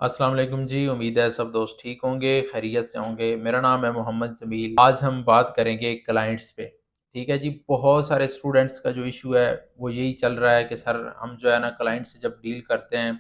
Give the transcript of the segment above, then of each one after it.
अस्सलाम वालेकुम जी। उम्मीद है सब दोस्त ठीक होंगे, खैरियत से होंगे। मेरा नाम है मोहम्मद जमील। आज हम बात करेंगे क्लाइंट्स पे। ठीक है जी। बहुत सारे स्टूडेंट्स का जो इशू है वो यही चल रहा है कि सर हम जो है ना क्लाइंट से जब डील करते हैं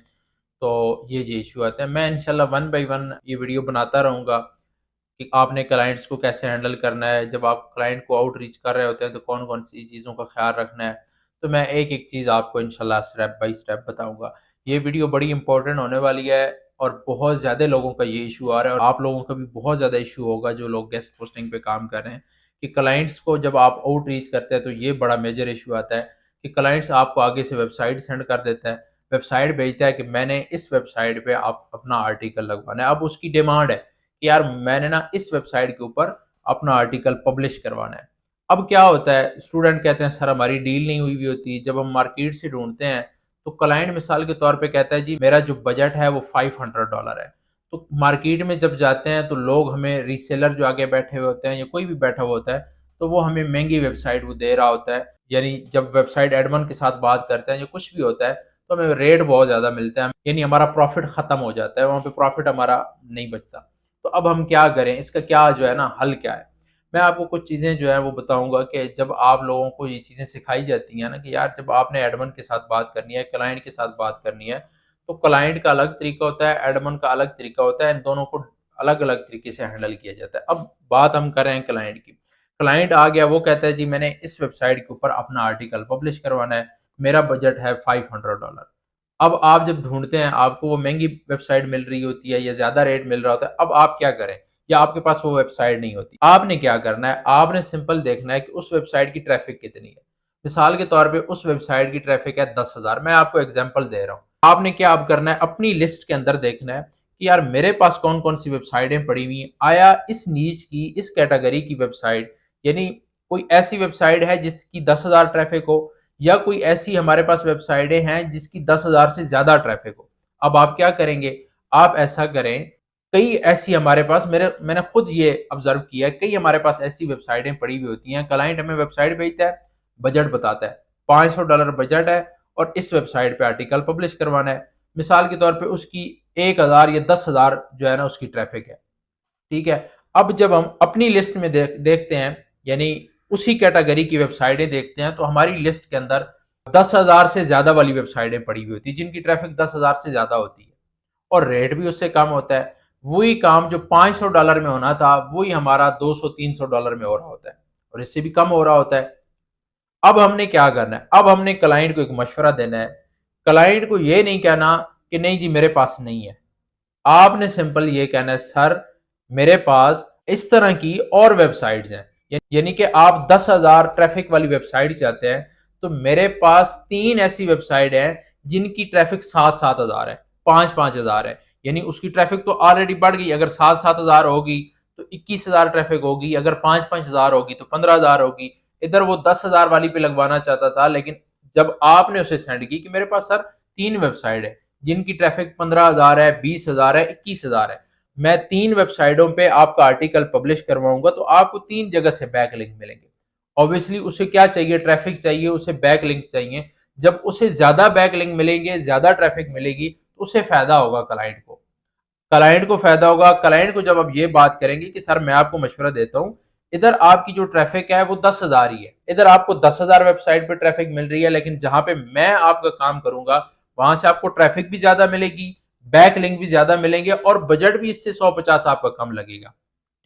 तो ये इशू आते हैं। मैं इंशाल्लाह वन बाय वन ये वीडियो बनाता रहूँगा कि आपने क्लाइंट्स को कैसे हैंडल करना है, जब आप क्लाइंट को आउटरीच कर रहे होते हैं तो कौन कौन सी चीज़ों का ख्याल रखना है। तो मैं एक एक चीज़ आपको इंशाल्लाह स्टेप बाय स्टेप बताऊंगा। ये वीडियो बड़ी इंपॉर्टेंट होने वाली है और बहुत ज़्यादा लोगों का ये इशू आ रहा है और आप लोगों का भी बहुत ज़्यादा इशू होगा जो लोग गेस्ट पोस्टिंग पे काम कर रहे हैं कि क्लाइंट्स को जब आप आउटरीच करते हैं तो ये बड़ा मेजर इशू आता है कि क्लाइंट्स आपको आगे से वेबसाइट सेंड कर देता है, वेबसाइट भेजता है कि मैंने इस वेबसाइट पे आप अपना आर्टिकल लगवाना है। अब उसकी डिमांड है कि यार मैंने ना इस वेबसाइट के ऊपर अपना आर्टिकल पब्लिश करवाना है। अब क्या होता है, स्टूडेंट कहते हैं सर हमारी डील नहीं हुई होती। जब हम मार्केट से ढूंढते हैं तो क्लाइंट मिसाल के तौर पे कहता है जी मेरा जो बजट है वो $500 है। तो मार्केट में जब जाते हैं तो लोग हमें रीसेलर जो आगे बैठे हुए होते हैं या कोई भी बैठा हुआ होता है तो वो हमें महंगी वेबसाइट वो दे रहा होता है। यानी जब वेबसाइट एडमन के साथ बात करते हैं या कुछ भी होता है तो हमें रेट बहुत ज़्यादा मिलता है, यानी हमारा प्रॉफिट ख़त्म हो जाता है, वहाँ पे प्रॉफिट हमारा नहीं बचता। तो अब हम क्या करें, इसका क्या जो है ना हल क्या है। मैं आपको कुछ चीज़ें जो है वो बताऊंगा कि जब आप लोगों को ये चीज़ें सिखाई जाती हैं ना कि यार जब आपने एडमन के साथ बात करनी है, क्लाइंट के साथ बात करनी है, तो क्लाइंट का अलग तरीका होता है, एडमन का अलग तरीका होता है। इन दोनों को अलग अलग तरीके से हैंडल किया जाता है। अब बात हम कर रहे हैं क्लाइंट की। क्लाइंट आ गया, वो कहता है जी मैंने इस वेबसाइट के ऊपर अपना आर्टिकल पब्लिश करवाना है, मेरा बजट है $500। अब आप जब ढूंढते हैं आपको वो महंगी वेबसाइट मिल रही होती है या ज्यादा रेट मिल रहा होता है, अब आप क्या करें, या आपके पास वो वेबसाइट नहीं होती। आपने क्या करना है, आपने सिंपल देखना है कि उस वेबसाइट की ट्रैफिक कितनी है। मिसाल के तौर पे उस वेबसाइट की ट्रैफिक है 10,000। मैं आपको एग्जांपल दे रहा हूँ। आपने क्या अब करना है, अपनी लिस्ट के अंदर देखना है कि यार मेरे पास कौन कौन सी वेबसाइटें पड़ी हुई हैं, आया इस नीच की इस कैटेगरी की वेबसाइट, यानी कोई ऐसी वेबसाइट है जिसकी 10,000 ट्रैफिक हो, या कोई ऐसी हमारे पास वेबसाइटें हैं जिसकी 10,000 से ज्यादा ट्रैफिक हो। अब आप क्या करेंगे, आप ऐसा करें, कई ऐसी हमारे पास मैंने खुद ये ऑब्जर्व किया है, कई हमारे पास ऐसी वेबसाइटें पड़ी हुई होती हैं। क्लाइंट हमें वेबसाइट भेजता है, बजट बताता है, $500 बजट है और इस वेबसाइट पे आर्टिकल पब्लिश करवाना है। मिसाल के तौर पे उसकी 1,000 या 10,000 जो है ना उसकी ट्रैफिक है। ठीक है। अब जब हम अपनी लिस्ट में देखते हैं, यानी उसी कैटेगरी की वेबसाइटें देखते हैं, तो हमारी लिस्ट के अंदर 10,000 से ज्यादा वाली वेबसाइटें पड़ी हुई होती है जिनकी ट्रैफिक 10,000 से ज्यादा होती है और रेट भी उससे कम होता है। वही काम जो $500 में होना था वही हमारा $200-300 में हो रहा होता है और इससे भी कम हो रहा होता है। अब हमने क्या करना है, अब हमने क्लाइंट को एक मशवरा देना है। क्लाइंट को ये नहीं कहना कि नहीं जी मेरे पास नहीं है। आपने सिंपल ये कहना है सर मेरे पास इस तरह की और वेबसाइट्स हैं, यानी कि आप 10,000 ट्रैफिक वाली वेबसाइट चाहते हैं तो मेरे पास 3 ऐसी वेबसाइट हैं जिनकी ट्रैफिक 7,000 है, 5,000 है। यानी उसकी ट्रैफिक तो ऑलरेडी बढ़ गई। अगर 7,000 होगी तो 21,000 ट्रैफिक होगी, अगर 5,000 होगी तो 15,000 होगी। इधर वो 10,000 वाली पे लगवाना चाहता था, लेकिन जब आपने उसे सेंड की कि मेरे पास सर 3 वेबसाइट है जिनकी ट्रैफिक 15,000 है, 20,000 है, 21,000 है, मैं 3 वेबसाइटों पे आपका आर्टिकल पब्लिश करवाऊंगा, तो आपको 3 जगह से बैक लिंक मिलेंगे। ऑब्वियसली उसे क्या चाहिए, ट्रैफिक चाहिए, उसे बैक लिंक चाहिए। जब उसे ज्यादा बैक लिंक मिलेंगे, ज्यादा ट्रैफिक मिलेगी, तो उसे फायदा होगा क्लाइंट को। क्लाइंट को फायदा होगा। क्लाइंट को जब आप ये बात करेंगे कि सर मैं आपको मशवरा देता हूँ, इधर आपकी जो ट्रैफिक है वो 10,000 ही है, इधर आपको 10,000 वेबसाइट पे ट्रैफिक मिल रही है, लेकिन जहां पे मैं आपका काम करूंगा वहां से आपको ट्रैफिक भी ज्यादा मिलेगी, बैक लिंक भी ज्यादा मिलेंगे और बजट भी इससे 150 आपका कम लगेगा।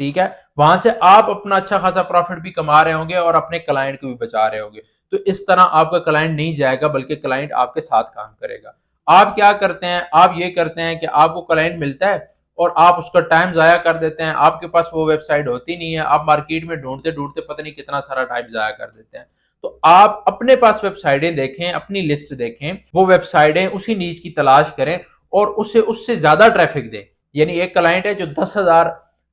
ठीक है। वहां से आप अपना अच्छा खासा प्रॉफिट भी कमा रहे होंगे और अपने क्लाइंट को भी बचा रहे होंगे। तो इस तरह आपका क्लाइंट नहीं जाएगा बल्कि क्लाइंट आपके साथ काम करेगा। आप क्या करते हैं, आप ये करते हैं कि आपको क्लाइंट मिलता है और आप उसका टाइम जाया कर देते हैं। आपके पास वो वेबसाइट होती नहीं है, आप मार्केट में ढूंढते ढूंढते पता नहीं कितना सारा टाइम जाया कर देते हैं। तो आप अपने पास वेबसाइटें देखें, अपनी लिस्ट देखें, वो वेबसाइटें उसी नीच की तलाश करें और उसे उससे ज्यादा ट्रैफिक दें। यानी एक क्लाइंट है जो 10,000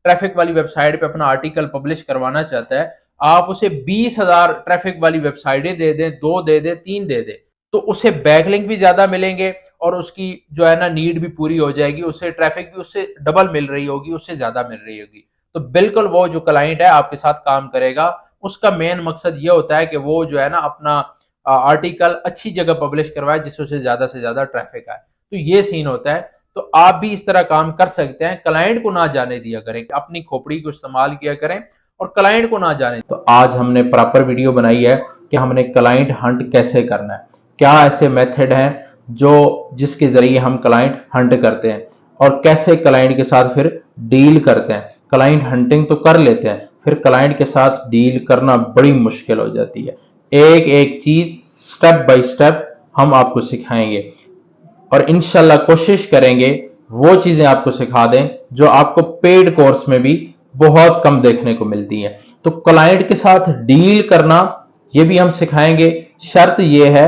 ट्रैफिक वाली वेबसाइट पे अपना आर्टिकल पब्लिश करवाना चाहता है, आप उसे 20,000 ट्रैफिक वाली वेबसाइटें दे दें, 2 दे दें, 3 दे दें, तो उसे बैकलिंक भी ज्यादा मिलेंगे और उसकी जो है ना नीड भी पूरी हो जाएगी, उसे ट्रैफिक भी उससे डबल मिल रही होगी, उससे ज्यादा मिल रही होगी। तो बिल्कुल वो जो क्लाइंट है आपके साथ काम करेगा, उसका मेन मकसद ये होता है कि वो जो है ना अपना आर्टिकल अच्छी जगह पब्लिश करवाए जिससे उसे ज्यादा से ज्यादा ट्रैफिक आए। तो ये सीन होता है। तो तो आप भी इस तरह काम कर सकते हैं। क्लाइंट को ना जाने दिया करें, अपनी खोपड़ी को इस्तेमाल किया करें और क्लाइंट को ना जाने। तो आज हमने प्रॉपर वीडियो बनाई है कि हमने क्लाइंट हंट कैसे करना है, क्या ऐसे मेथड हैं जो जिसके जरिए हम क्लाइंट हंट करते हैं और कैसे क्लाइंट के साथ फिर डील करते हैं। क्लाइंट हंटिंग तो कर लेते हैं, फिर क्लाइंट के साथ डील करना बड़ी मुश्किल हो जाती है। एक एक चीज स्टेप बाय स्टेप हम आपको सिखाएंगे और इंशाल्लाह कोशिश करेंगे वो चीजें आपको सिखा दें जो आपको पेड कोर्स में भी बहुत कम देखने को मिलती हैं। तो क्लाइंट के साथ डील करना ये भी हम सिखाएंगे। शर्त ये है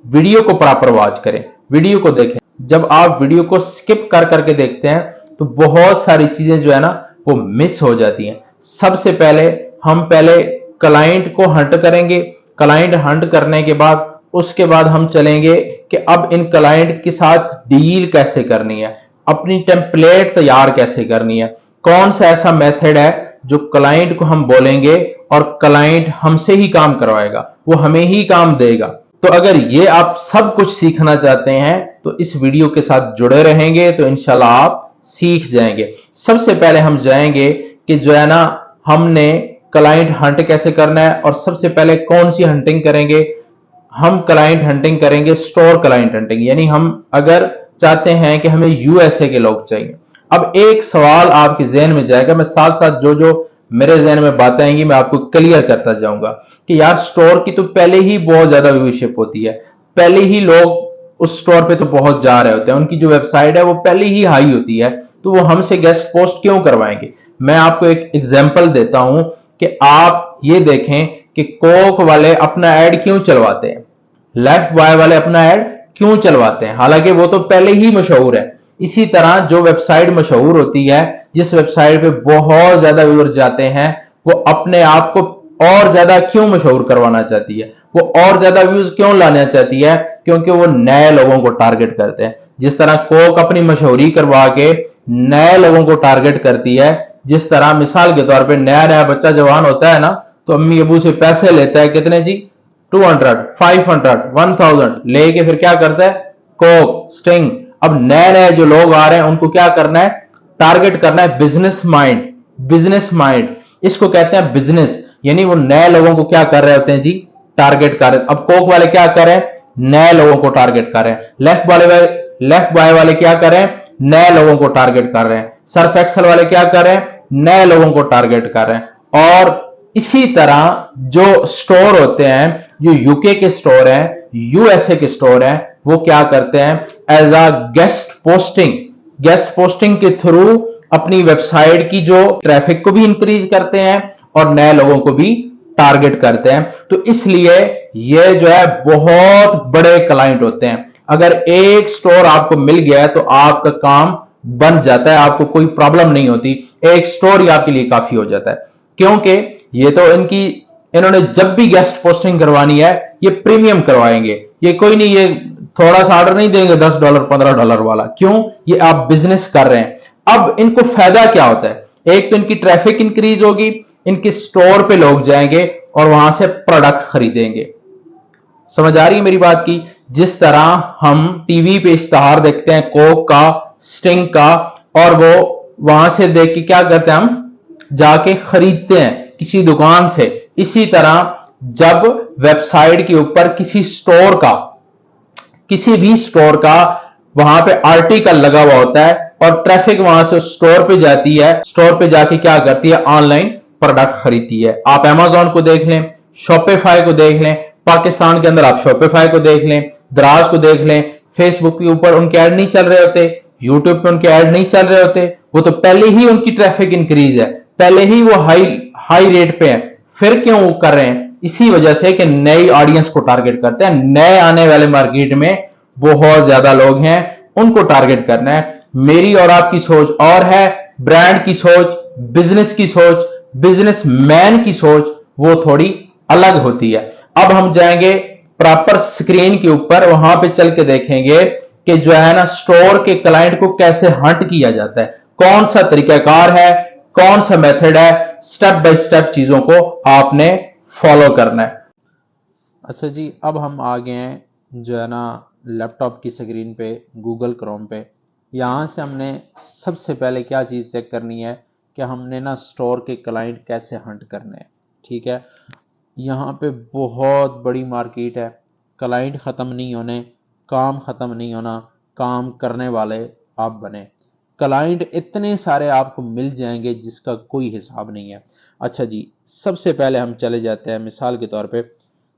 वीडियो को प्रॉपर वॉच करें, वीडियो को देखें। जब आप वीडियो को स्किप कर करके देखते हैं तो बहुत सारी चीजें जो है ना वो मिस हो जाती हैं। सबसे पहले हम क्लाइंट को हंट करेंगे। क्लाइंट हंट करने के बाद उसके बाद हम चलेंगे कि अब इन क्लाइंट के साथ डील कैसे करनी है, अपनी टेम्पलेट तैयार कैसे करनी है, कौन सा ऐसा मेथड है जो क्लाइंट को हम बोलेंगे और क्लाइंट हमसे ही काम करवाएगा, वो हमें ही काम देगा। तो अगर ये आप सब कुछ सीखना चाहते हैं तो इस वीडियो के साथ जुड़े रहेंगे तो इंशाल्लाह आप सीख जाएंगे। सबसे पहले हम जाएंगे कि जो है ना हमने क्लाइंट हंट कैसे करना है और सबसे पहले कौन सी हंटिंग करेंगे। हम क्लाइंट हंटिंग करेंगे स्टोर क्लाइंट हंटिंग, यानी हम अगर चाहते हैं कि हमें यूएसए के लोग चाहिए। अब एक सवाल आपके जहन में जाएगा, मैं साथ साथ जो जो मेरे जहन में बातें आएंगी मैं आपको क्लियर करता जाऊंगा कि यार स्टोर की तो पहले ही बहुत ज्यादा व्यूअरशिप होती है, पहले ही लोग उस स्टोर पे तो बहुत जा रहे होते हैं, उनकी जो वेबसाइट है वो पहले ही हाई होती है, तो वो हमसे गेस्ट पोस्ट क्यों करवाएंगे। मैं आपको एक एग्जांपल देता हूं कि आप ये देखें कि कोक वाले अपना ऐड क्यों चलवाते हैं, लेफ्ट बॉय वाले अपना ऐड क्यों चलवाते हैं, हालांकि वो तो पहले ही मशहूर है। इसी तरह जो वेबसाइट मशहूर होती है, जिस वेबसाइट पे बहुत ज्यादा व्यूअर्स जाते हैं, वो अपने आप को और ज्यादा क्यों मशहूर करवाना चाहती है, वो और ज्यादा व्यूज क्यों लाना चाहती है, क्योंकि वो नए लोगों को टारगेट करते हैं। जिस तरह कोक अपनी मशहूरी करवा के नए लोगों को टारगेट करती है, जिस तरह मिसाल के तौर पे नया नया बच्चा जवान होता है ना तो अम्मी अबू से पैसे लेता है, कितने जी, 200, 500, 1000 लेके फिर क्या करता है, कोक, स्टिंग। अब नए नए जो लोग आ रहे हैं उनको क्या करना है, टारगेट करना है। बिजनेस माइंड, बिजनेस माइंड इसको कहते हैं बिजनेस, यानी वो नए लोगों को क्या कर रहे होते हैं जी, टारगेट कर रहे हैं। अब कोक वाले क्या कर रहे हैं, नए लोगों को टारगेट कर रहे हैं। लेफ्ट बॉय वाले क्या कर रहे हैं, नए लोगों को टारगेट कर रहे हैं। सर्फ एक्सेल वाले क्या कर रहे हैं, नए लोगों को टारगेट कर रहे हैं। और इसी तरह जो स्टोर होते हैं, जो यूके के स्टोर हैं, यूएसए के स्टोर हैं, वो क्या करते हैं, एज अ गेस्ट पोस्टिंग के थ्रू अपनी वेबसाइट की जो ट्रैफिक को भी इंक्रीज करते हैं और नए लोगों को भी टारगेट करते हैं। तो इसलिए ये जो है बहुत बड़े क्लाइंट होते हैं। अगर एक स्टोर आपको मिल गया है तो आपका काम बन जाता है, आपको कोई प्रॉब्लम नहीं होती, एक स्टोर ही आपके लिए काफी हो जाता है। क्योंकि ये तो इन्होंने जब भी गेस्ट पोस्टिंग करवानी है ये प्रीमियम करवाएंगे, ये कोई नहीं, ये थोड़ा सा ऑर्डर नहीं देंगे $10 $15 वाला। क्यों, ये आप बिजनेस कर रहे हैं। अब इनको फायदा क्या होता है, एक तो इनकी ट्रैफिक इंक्रीज होगी, इनके स्टोर पे लोग जाएंगे और वहां से प्रोडक्ट खरीदेंगे। समझ आ रही है मेरी बात की। जिस तरह हम टीवी पे इश्तहार देखते हैं कोक का, स्टिंग का, और वो वहां से देख के क्या करते हैं, हम जाके खरीदते हैं किसी दुकान से। इसी तरह जब वेबसाइट के ऊपर किसी भी स्टोर का वहां पे आर्टिकल लगा हुआ होता है और ट्रैफिक वहां से स्टोर पे जाती है, स्टोर पे जाके क्या करती है, ऑनलाइन प्रोडक्ट खरीदती है। आप अमेजोन को देख लें, शॉपिफाई को देख लें, पाकिस्तान के अंदर आप शॉपिफाई को देख लें, दराज को देख लें, फेसबुक के ऊपर उनके ऐड नहीं चल रहे होते, यूट्यूब पे उनके ऐड नहीं चल रहे होते, वो तो पहले ही उनकी ट्रैफिक इंक्रीज है, पहले ही वो हाई रेट पे है। फिर क्यों वो कर रहे हैं, इसी वजह से कि नई ऑडियंस को टारगेट करते हैं। नए आने वाले मार्केट में बहुत ज्यादा लोग हैं, उनको टारगेट करना है। मेरी और आपकी सोच और है, ब्रांड की सोच, बिजनेस की सोच, बिजनेसमैन की सोच वो थोड़ी अलग होती है। अब हम जाएंगे प्रॉपर स्क्रीन के ऊपर, वहां पे चल के देखेंगे कि जो है ना स्टोर के क्लाइंट को कैसे हंट किया जाता है, कौन सा तरीकाकार है, कौन सा मेथड है, स्टेप बाय स्टेप चीजों को आपने फॉलो करना है। अच्छा जी, अब हम आ गए हैं जो है ना लैपटॉप की स्क्रीन पे, गूगल क्रोम पे। यहाँ से हमने सबसे पहले क्या चीज़ चेक करनी है कि हमने ना स्टोर के क्लाइंट कैसे हंट करने हैं। ठीक है, यहाँ पे बहुत बड़ी मार्केट है, क्लाइंट ख़त्म नहीं होने, काम ख़त्म नहीं होना, काम करने वाले आप बने। क्लाइंट इतने सारे आपको मिल जाएंगे जिसका कोई हिसाब नहीं है। अच्छा जी, सबसे पहले हम चले जाते हैं मिसाल के तौर पे,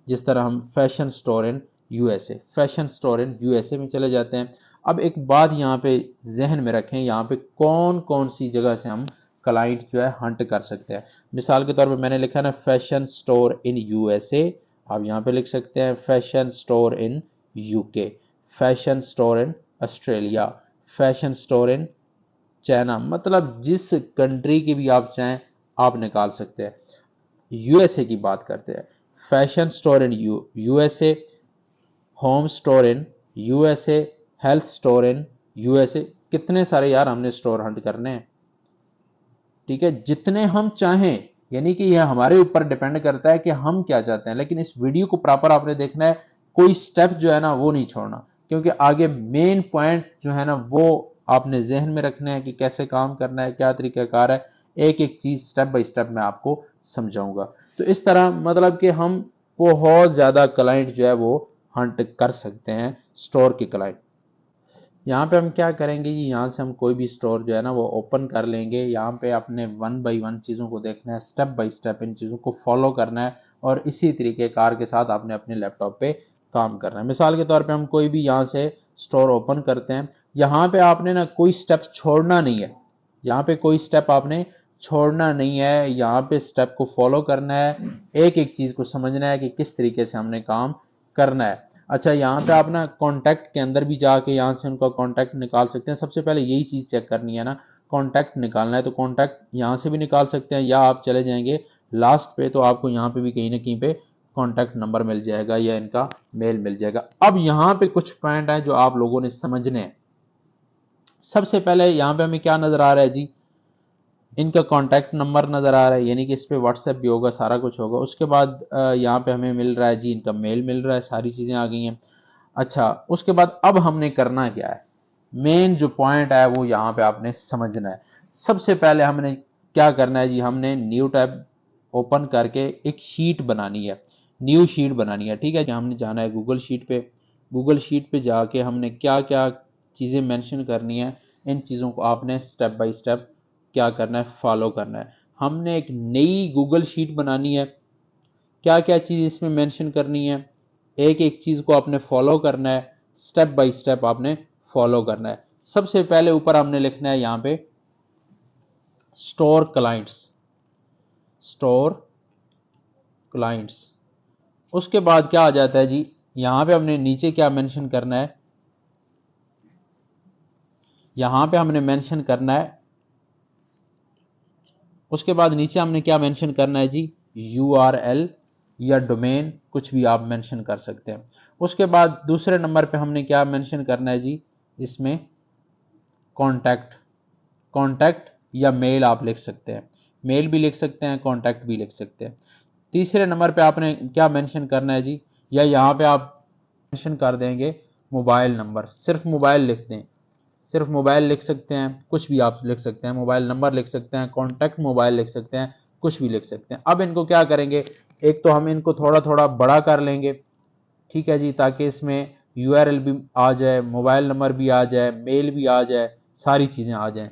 जिस तरह हम fashion store in USA, fashion store in USA में चले जाते हैं। अब एक बात यहाँ पे जहन में रखें, यहाँ पे कौन कौन सी जगह से हम क्लाइंट जो है हंट कर सकते हैं। मिसाल के तौर पे मैंने लिखा ना फैशन स्टोर इन यूएसए, आप यहाँ पे लिख सकते हैं fashion store in UK, fashion store in Australia, fashion store in China, मतलब जिस कंट्री की भी आप चाहें आप निकाल सकते हैं। यूएसए की बात करते हैं, fashion store in USA, home store in USA, health store in USA. कितने सारे यार हमने स्टोर हंट करने हैं। ठीक है, जितने हम चाहें, यानी कि यह हमारे ऊपर डिपेंड करता है कि हम क्या चाहते हैं, लेकिन इस वीडियो को प्रॉपर आपने देखना है, कोई स्टेप जो है ना वो नहीं छोड़ना, क्योंकि आगे मेन पॉइंट जो है ना वो आपने जहन में रखना है कि कैसे काम करना है, क्या तरीकाकार है। एक एक चीज स्टेप बाय स्टेप मैं आपको समझाऊंगा। तो इस तरह मतलब कि हम बहुत ज्यादा क्लाइंट जो है वो हंट कर सकते हैं, स्टोर के क्लाइंट। यहाँ पे हम क्या करेंगे जी, यहाँ से हम कोई भी स्टोर जो है ना वो ओपन कर लेंगे। यहाँ पे अपने वन बाई वन चीज़ों को देखना है, स्टेप बाय स्टेप इन चीज़ों को फॉलो करना है, और इसी तरीके कार के साथ आपने अपने लैपटॉप पे काम करना है। मिसाल के तौर पे हम कोई भी यहाँ से स्टोर ओपन करते हैं, यहाँ पे आपने ना कोई स्टेप छोड़ना नहीं है, यहाँ पे कोई स्टेप आपने छोड़ना नहीं है, यहाँ पे स्टेप को फॉलो करना है, एक एक चीज़ को समझना है कि किस तरीके से हमने काम करना है। अच्छा, यहाँ पे आप ना कॉन्टैक्ट के अंदर भी जाके यहाँ से उनका कॉन्टैक्ट निकाल सकते हैं। सबसे पहले यही चीज़ चेक करनी है ना, कॉन्टैक्ट निकालना है, तो कॉन्टैक्ट यहाँ से भी निकाल सकते हैं, या आप चले जाएंगे लास्ट पे तो आपको यहाँ पे भी कहीं ना कहीं पे कॉन्टैक्ट नंबर मिल जाएगा या इनका मेल मिल जाएगा। अब यहाँ पे कुछ पॉइंट है जो आप लोगों ने समझने हैं। सबसे पहले यहाँ पे हमें क्या नजर आ रहा है जी, इनका कॉन्टैक्ट नंबर नज़र आ रहा है, यानी कि इस पर व्हाट्सएप भी होगा, सारा कुछ होगा। उसके बाद यहाँ पे हमें मिल रहा है जी इनका मेल मिल रहा है, सारी चीज़ें आ गई हैं। अच्छा, उसके बाद अब हमने करना क्या है, मेन जो पॉइंट है वो यहाँ पे आपने समझना है। सबसे पहले हमने क्या करना है जी, हमने न्यू टैब ओपन करके एक शीट बनानी है, न्यू शीट बनानी है। ठीक है, हमने जाना है गूगल शीट पे, गूगल शीट पे जाके हमने क्या क्या चीज़ें मेंशन करनी है, इन चीज़ों को आपने स्टेप बाय स्टेप क्या करना है, फॉलो करना है। हमने एक नई गूगल शीट बनानी है, क्या क्या चीज़ इसमें मेंशन करनी है, एक एक चीज़ को आपने फॉलो करना है, स्टेप बाय स्टेप आपने फॉलो करना है। सबसे पहले ऊपर हमने लिखना है यहाँ पे स्टोर क्लाइंट्स, स्टोर क्लाइंट्स। उसके बाद क्या आ जाता है जी, यहाँ पे हमने नीचे क्या मेंशन करना है, यहाँ पे हमने मेंशन करना है, उसके बाद नीचे हमने क्या मेंशन करना है जी, URL या डोमेन, कुछ भी आप मेंशन कर सकते हैं। उसके बाद दूसरे नंबर पे हमने क्या मेंशन करना है जी, इसमें कॉन्टैक्ट, कॉन्टैक्ट या मेल आप लिख सकते हैं, मेल भी लिख सकते हैं, कॉन्टैक्ट भी लिख सकते हैं। तीसरे नंबर पे आपने क्या मेंशन करना है जी, या यहाँ पे आप मेंशन कर देंगे मोबाइल नंबर, सिर्फ मोबाइल लिख दें, सिर्फ मोबाइल लिख सकते हैं, कुछ भी आप लिख सकते हैं, मोबाइल नंबर लिख सकते हैं, कॉन्टैक्ट मोबाइल लिख सकते हैं, कुछ भी लिख सकते हैं। अब इनको क्या करेंगे, एक तो हम इनको थोड़ा थोड़ा बड़ा कर लेंगे, ठीक है जी, ताकि इसमें URL भी आ जाए, मोबाइल नंबर भी आ जाए, मेल भी आ जाए, सारी चीज़ें आ जाएं।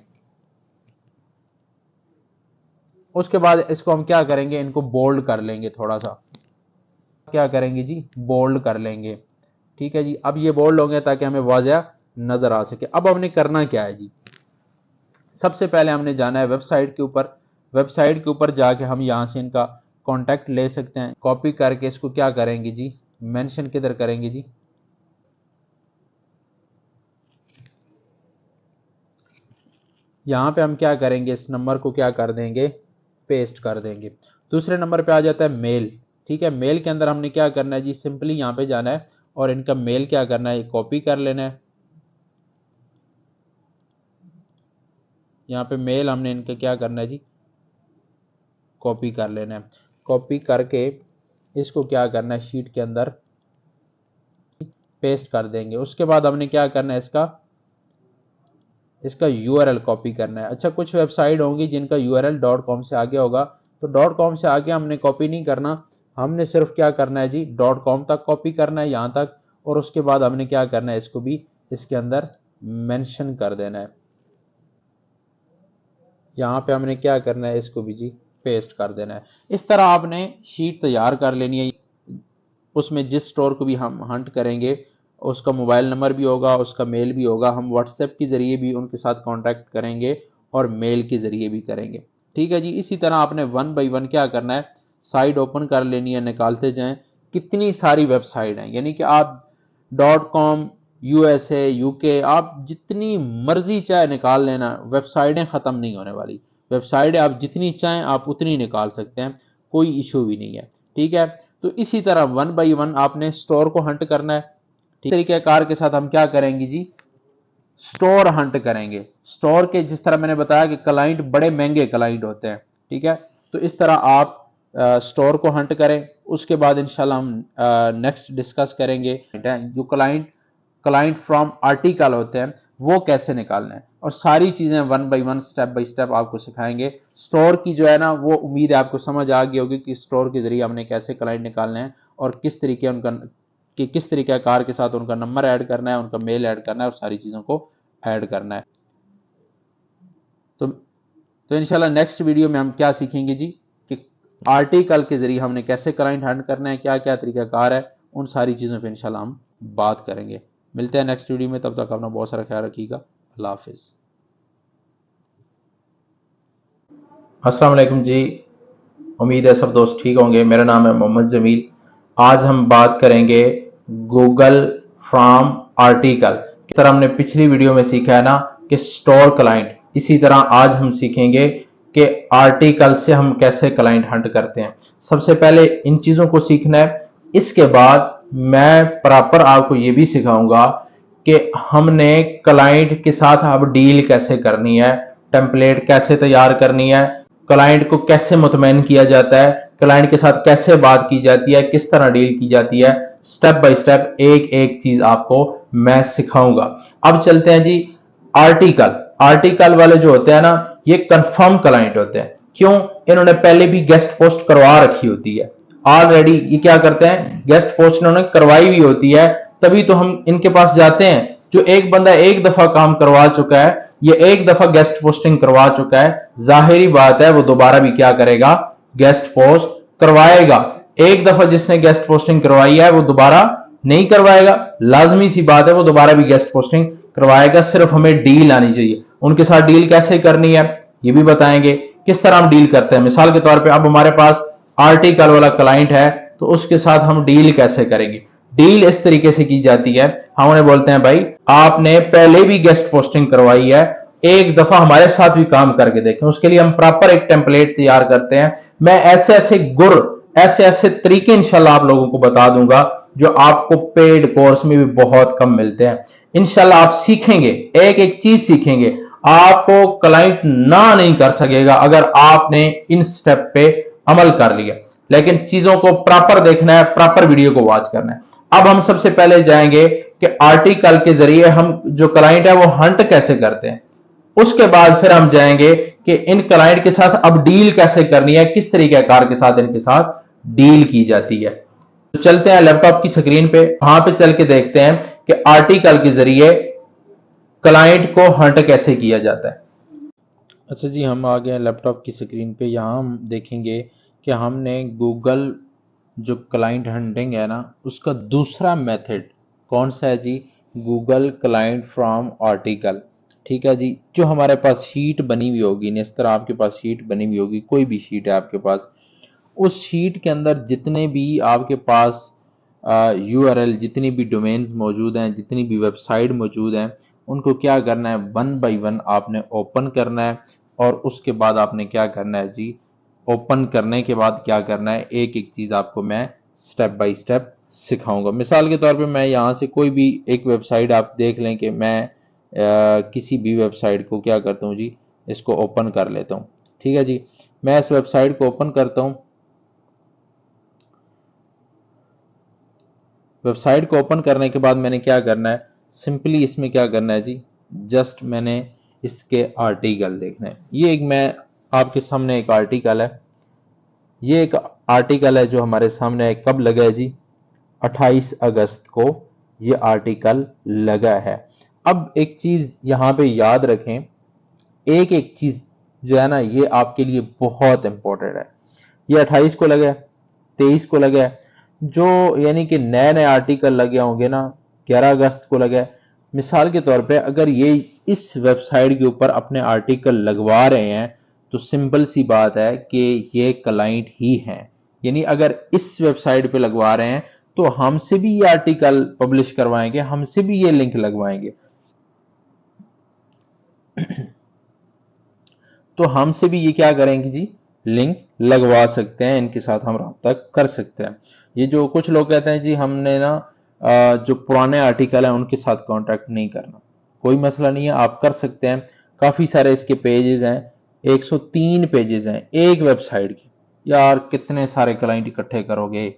उसके बाद इसको हम क्या करेंगे, इनको बोल्ड कर लेंगे, थोड़ा सा क्या करेंगे जी, बोल्ड कर लेंगे। ठीक है जी, अब ये बोल्ड होंगे ताकि हमें वाज़ह नजर आ सके। अब हमने करना क्या है जी, सबसे पहले हमने जाना है वेबसाइट के ऊपर, वेबसाइट के ऊपर जाके हम यहाँ से इनका कॉन्टैक्ट ले सकते हैं, कॉपी करके इसको क्या करेंगे जी, मेंशन किधर करेंगे जी, यहाँ पे हम क्या करेंगे, इस नंबर को क्या कर देंगे, पेस्ट कर देंगे। दूसरे नंबर पे आ जाता है मेल। ठीक है, मेल के अंदर हमने क्या करना है जी, सिंपली यहाँ पे जाना है और इनका मेल क्या करना है, कॉपी कर लेना है। यहाँ पे मेल हमने इनका क्या करना है जी, कॉपी कर लेना है। कॉपी करके इसको क्या करना है, शीट के अंदर पेस्ट कर देंगे। उसके बाद हमने क्या करना है, इसका इसका यूआरएल कॉपी करना है। अच्छा, कुछ वेबसाइट होंगी जिनका यूआरएल .com से आगे होगा, तो .com से आगे हमने कॉपी नहीं करना, हमने सिर्फ क्या करना है जी, .com तक कॉपी करना है यहाँ तक, और उसके बाद हमने क्या करना है, इसको भी इसके अंदर मेंशन कर देना है। यहाँ पे हमने क्या करना है, इसको भी जी पेस्ट कर देना है। इस तरह आपने शीट तैयार कर लेनी है। उसमें जिस स्टोर को भी हम हंट करेंगे उसका मोबाइल नंबर भी होगा, उसका मेल भी होगा, हम व्हाट्सएप के ज़रिए भी उनके साथ कांटेक्ट करेंगे और मेल के ज़रिए भी करेंगे। ठीक है जी। इसी तरह आपने वन बाई वन क्या करना है, साइट ओपन कर लेनी है, निकालते जाएं। कितनी सारी वेबसाइट हैं, यानी कि आप .com, USA, UK, आप जितनी मर्जी चाहे निकाल लेना, वेबसाइटें ख़त्म नहीं होने वाली। वेबसाइटें आप जितनी चाहें आप उतनी निकाल सकते हैं, कोई इशू भी नहीं है। ठीक है। तो इसी तरह वन बाई वन आपने स्टोर को हंट करना है। ठीक तरीके कार के साथ हम क्या करेंगे जी, स्टोर हंट करेंगे। स्टोर के जिस तरह मैंने बताया कि क्लाइंट बड़े महंगे क्लाइंट होते हैं, ठीक है, तो इस तरह आप स्टोर को हंट करें। उसके बाद इंशाल्लाह हम नेक्स्ट डिस्कस करेंगे जो क्लाइंट क्लाइंट फ्रॉम आर्टिकल होते हैं वो कैसे निकालना है, और सारी चीजें one by one step by step आपको सिखाएंगे। स्टोर की जो है ना, वो उम्मीद है आपको समझ आ गई होगी कि स्टोर के जरिए हमने कैसे क्लाइंट निकालने हैं और किस तरीके उनका कि किस तरीके कार के साथ उनका नंबर ऐड करना है, उनका मेल ऐड करना है और सारी चीज़ों को ऐड करना है। तो इंशाल्लाह नेक्स्ट वीडियो में हम क्या सीखेंगे जी, कि आर्टिकल के जरिए हमने कैसे क्लाइंट हंट करना है, क्या क्या तरीका कार है, उन सारी चीज़ों पे इंशाल्लाह हम बात करेंगे। मिलते हैं नेक्स्ट वीडियो में, तब तक अपना बहुत सारा ख्याल रखिएगा। अल्लाह हाफिज़। अस्सलाम वालेकुम जी, उम्मीद है सब दोस्त ठीक होंगे। मेरा नाम है मोहम्मद जमील। आज हम बात करेंगे गूगल फ्रॉम आर्टिकल। इस तरह हमने पिछली वीडियो में सीखा है ना कि स्टोर क्लाइंट, इसी तरह आज हम सीखेंगे कि आर्टिकल से हम कैसे क्लाइंट हंट करते हैं। सबसे पहले इन चीज़ों को सीखना है, इसके बाद मैं प्रॉपर आपको ये भी सिखाऊंगा कि हमने क्लाइंट के साथ अब डील कैसे करनी है, टेम्पलेट कैसे तैयार करनी है, क्लाइंट को कैसे मुतमईन किया जाता है, क्लाइंट के साथ कैसे बात की जाती है, किस तरह डील की जाती है, स्टेप बाय स्टेप एक एक चीज आपको मैं सिखाऊंगा। अब चलते हैं जी आर्टिकल। आर्टिकल वाले जो होते हैं ना, ये कंफर्म क्लाइंट होते हैं। क्यों? इन्होंने पहले भी गेस्ट पोस्ट करवा रखी होती है ऑलरेडी। ये क्या करते हैं, गेस्ट पोस्ट इन्होंने करवाई हुई होती है, तभी तो हम इनके पास जाते हैं। जो एक बंदा एक दफा काम करवा चुका है, ये एक दफा गेस्ट पोस्टिंग करवा चुका है, जाहिरी बात है वो दोबारा भी क्या करेगा, गेस्ट पोस्ट करवाएगा। एक दफा जिसने गेस्ट पोस्टिंग करवाई है वो दोबारा नहीं करवाएगा, लाजमी सी बात है वो दोबारा भी गेस्ट पोस्टिंग करवाएगा। सिर्फ हमें डील आनी चाहिए। उनके साथ डील कैसे करनी है ये भी बताएंगे, किस तरह हम डील करते हैं। मिसाल के तौर पे अब हमारे पास आर्टिकल वाला क्लाइंट है, तो उसके साथ हम डील कैसे करेंगे। डील इस तरीके से की जाती है, हम उन्हें बोलते हैं भाई आपने पहले भी गेस्ट पोस्टिंग करवाई है, एक दफा हमारे साथ भी काम करके देखें। उसके लिए हम प्रॉपर एक टेम्पलेट तैयार करते हैं। मैं ऐसे ऐसे गुर, ऐसे ऐसे तरीके इंशाल्लाह आप लोगों को बता दूंगा जो आपको पेड कोर्स में भी बहुत कम मिलते हैं। इंशाल्लाह आप सीखेंगे, एक एक चीज सीखेंगे, आपको क्लाइंट ना नहीं कर सकेगा अगर आपने इन स्टेप पे अमल कर लिया। लेकिन चीजों को प्रॉपर देखना है, प्रॉपर वीडियो को वॉच करना है। अब हम सबसे पहले जाएंगे कि आर्टिकल के जरिए हम जो क्लाइंट है वो हंट कैसे करते हैं। उसके बाद फिर हम जाएंगे कि इन क्लाइंट के साथ अब डील कैसे करनी है, किस तरीके कार के साथ इनके साथ डील की जाती है। तो चलते हैं लैपटॉप की स्क्रीन पे, वहां पे चल के देखते हैं कि आर्टिकल के जरिए क्लाइंट को हंट कैसे किया जाता है। अच्छा जी, हम आ गए हैं लैपटॉप की स्क्रीन पे। यहाँ हम देखेंगे कि हमने गूगल जो क्लाइंट हंटिंग है ना, उसका दूसरा मेथड कौन सा है जी, गूगल क्लाइंट फ्रॉम आर्टिकल। ठीक है जी। जो हमारे पास शीट बनी हुई होगी, इस तरह आपके पास शीट बनी हुई होगी, कोई भी शीट है आपके पास, उस शीट के अंदर जितने भी आपके पास यूआरएल, जितनी भी डोमेन्स मौजूद हैं, जितनी भी वेबसाइट मौजूद हैं, उनको क्या करना है, वन बाई वन आपने ओपन करना है। और उसके बाद आपने क्या करना है जी, ओपन करने के बाद क्या करना है, एक एक चीज़ आपको मैं स्टेप बाय स्टेप सिखाऊंगा। मिसाल के तौर पे मैं यहाँ से कोई भी एक वेबसाइट आप देख लें कि मैं किसी भी वेबसाइट को क्या करता हूँ जी, इसको ओपन कर लेता हूँ। ठीक है जी। मैं इस वेबसाइट को ओपन करता हूँ। वेबसाइट को ओपन करने के बाद मैंने क्या करना है, सिंपली इसमें क्या करना है जी, जस्ट मैंने इसके आर्टिकल देखने। ये एक मैं आपके सामने एक आर्टिकल है, ये एक आर्टिकल है जो हमारे सामने है। कब लगा है जी? 28 अगस्त को ये आर्टिकल लगा है। अब एक चीज यहां पे याद रखें, एक एक चीज जो है ना ये आपके लिए बहुत इंपॉर्टेंट है। ये 28 को लगा है, 23 को लगा है, जो यानी कि नए नए आर्टिकल लगे होंगे ना 11 अगस्त को लगा है। मिसाल के तौर पे अगर ये इस वेबसाइट के ऊपर अपने आर्टिकल लगवा रहे हैं तो सिंपल सी बात है कि ये क्लाइंट ही हैं। यानी अगर इस वेबसाइट पे लगवा रहे हैं तो हमसे भी ये आर्टिकल पब्लिश करवाएंगे, हमसे भी ये लिंक लगवाएंगे। तो हमसे भी ये क्या करेंगे जी, लिंक लगवा सकते हैं, इनके साथ हम रब्ता कर सकते हैं। ये जो कुछ लोग कहते हैं जी हमने ना जो पुराने आर्टिकल हैं उनके साथ कांटेक्ट नहीं करना, कोई मसला नहीं है, आप कर सकते हैं। काफी सारे इसके पेजेस हैं, 103 पेजेस हैं एक वेबसाइट की। यार कितने सारे क्लाइंट इकट्ठे करोगे,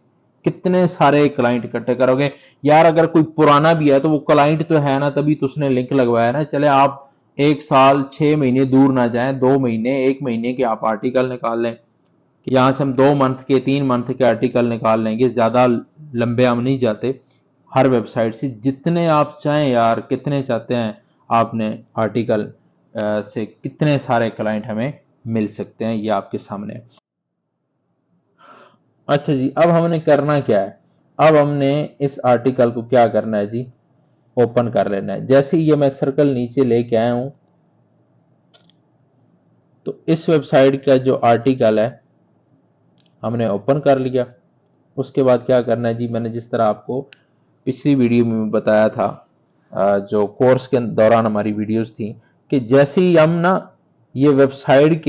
कितने सारे क्लाइंट इकट्ठे करोगे यार? अगर कोई पुराना भी है तो वो क्लाइंट तो है ना, तभी तो उसने लिंक लगवाया ना। चले आप 1 साल 6 महीने दूर ना जाएं, 2 महीने 1 महीने के आप आर्टिकल निकाल लें कि यहाँ से हम 2 मंथ के 3 मंथ के आर्टिकल निकाल लेंगे, ज्यादा लंबे हम नहीं जाते। हर वेबसाइट से जितने आप चाहें यार, कितने चाहते हैं आपने आर्टिकल से कितने सारे क्लाइंट हमें मिल सकते हैं, ये आपके सामने है। अच्छा जी, अब हमने करना क्या है? अब हमने इस आर्टिकल को क्या करना है जी, ओपन कर लेना है। जैसे ही ये मैं सर्कल नीचे लेके आया हूं तो इस वेबसाइट का जो आर्टिकल है हमने ओपन कर लिया। उसके बाद क्या करना है जी, मैंने जिस तरह आपको पिछली वीडियो में बताया था, जो कोर्स के दौरान हमारी वीडियोस थी, कि जैसे ही हम ना ये वेबसाइट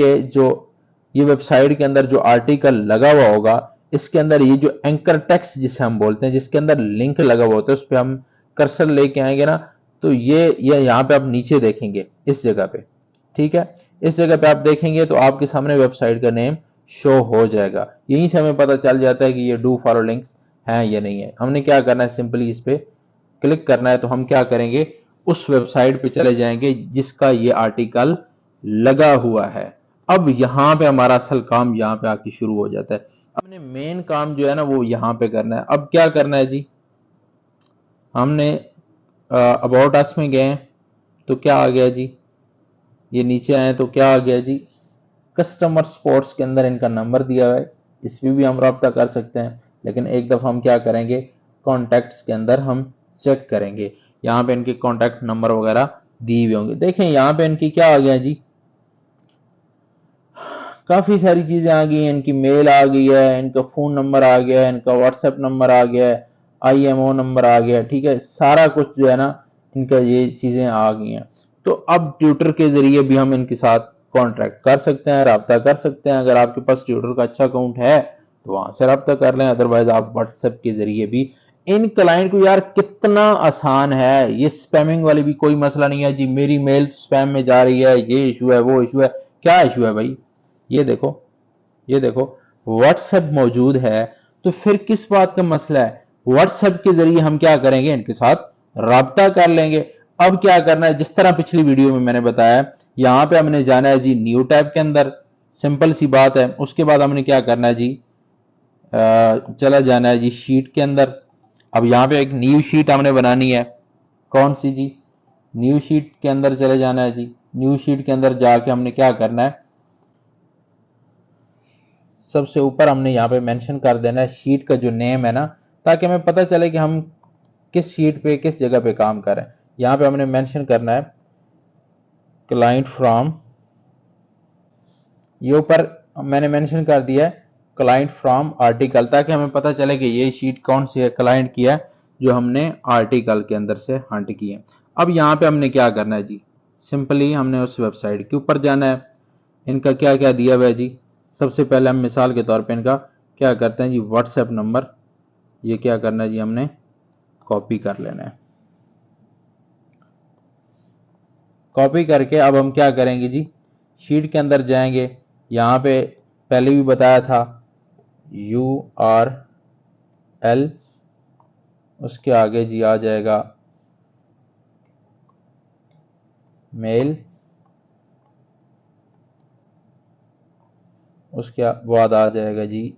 के अंदर जो आर्टिकल लगा हुआ होगा, इसके अंदर ये जो एंकर टेक्स्ट जिसे हम बोलते हैं, जिसके अंदर लिंक लगा हुआ होता है, उस पर हम कर्सर लेके आएंगे ना, तो ये यहाँ पे आप नीचे देखेंगे इस जगह पे, ठीक है। इस जगह पे आप देखेंगे तो आपके सामने वेबसाइट का नेम शो हो जाएगा। यहीं से हमें पता चल जाता है कि ये डू फॉलो लिंक्स हैं या नहीं है। हमने क्या करना है, सिंपली इस पे क्लिक करना है। तो हम क्या करेंगे, उस वेबसाइट पे चले जाएंगे जिसका ये आर्टिकल लगा हुआ है। अब यहाँ पे हमारा असल काम यहाँ पे आके शुरू हो जाता है। हमने मेन काम जो है ना वो यहाँ पे करना है। अब क्या करना है जी, हमने अबाउट अस में गए तो क्या आ गया जी, ये नीचे आए तो क्या आ गया जी, कस्टमर सपोर्ट्स के अंदर इनका नंबर दिया हुआ है, इस पर भी हम रब्ता कर सकते हैं। लेकिन एक दफ़ा हम क्या करेंगे, कॉन्टैक्ट्स के अंदर हम चेक करेंगे, यहाँ पे इनके कॉन्टैक्ट नंबर वगैरह दिए हुए होंगे। देखें यहाँ पे इनकी क्या आ गया जी, काफ़ी सारी चीज़ें आ गई हैं। इनकी मेल आ गई है, इनका फ़ोन नंबर आ गया है, इनका व्हाट्सएप नंबर आ गया है, IMO नंबर आ गया, ठीक है। सारा कुछ जो है ना इनका ये चीज़ें आ गई हैं। तो अब ट्विटर के ज़रिए भी हम इनके साथ कॉन्टैक्ट कर सकते हैं, रब्ता कर सकते हैं। अगर आपके पास ट्विटर का अच्छा अकाउंट है तो वहाँ से रब्ता कर लें, अदरवाइज आप व्हाट्सएप के ज़रिए भी इन क्लाइंट को। यार कितना आसान है, ये स्पैमिंग वाली भी कोई मसला नहीं है जी, मेरी मेल स्पैम में जा रही है, ये इशू है वो इशू है। क्या इशू है भाई, ये देखो, ये देखो, व्हाट्सएप मौजूद है तो फिर किस बात का मसला है। व्हाट्सएप के जरिए हम क्या करेंगे, इनके साथ राब्ता कर लेंगे। अब क्या करना है, जिस तरह पिछली वीडियो में मैंने बताया, यहां पे हमने जाना है जी न्यू टैब के अंदर, सिंपल सी बात है। उसके बाद हमने क्या करना है जी, चला जाना है जी शीट के अंदर। अब यहाँ पे एक न्यू शीट हमने बनानी है, कौन सी जी, न्यू शीट के अंदर चले जाना है जी। न्यू शीट के अंदर जाके हमने क्या करना है, सबसे ऊपर हमने यहाँ पे मेंशन कर देना है शीट का जो नेम है ना, ताकि हमें पता चले कि हम किस शीट पे किस जगह पे काम कर रहे हैं। यहाँ पे हमने मेंशन करना है क्लाइंट फ्रॉम, ये ऊपर मैंने मेंशन कर दिया है क्लाइंट फ्रॉम आर्टिकल, ताकि हमें पता चले कि ये शीट कौन सी है, क्लाइंट की है जो हमने आर्टिकल के अंदर से हंट की है। अब यहाँ पे हमने क्या करना है जी, सिंपली हमने उस वेबसाइट के ऊपर जाना है। इनका क्या क्या दिया हुआ है जी, सबसे पहले हम मिसाल के तौर पे इनका क्या करते हैं जी, व्हाट्सएप नंबर, ये क्या करना है जी, हमने कॉपी कर लेना है। कॉपी करके अब हम क्या करेंगे जी, शीट के अंदर जाएंगे। यहाँ पे पहले भी बताया था URL, उसके आगे जी आ जाएगा मेल, उसके बाद आ जाएगा जी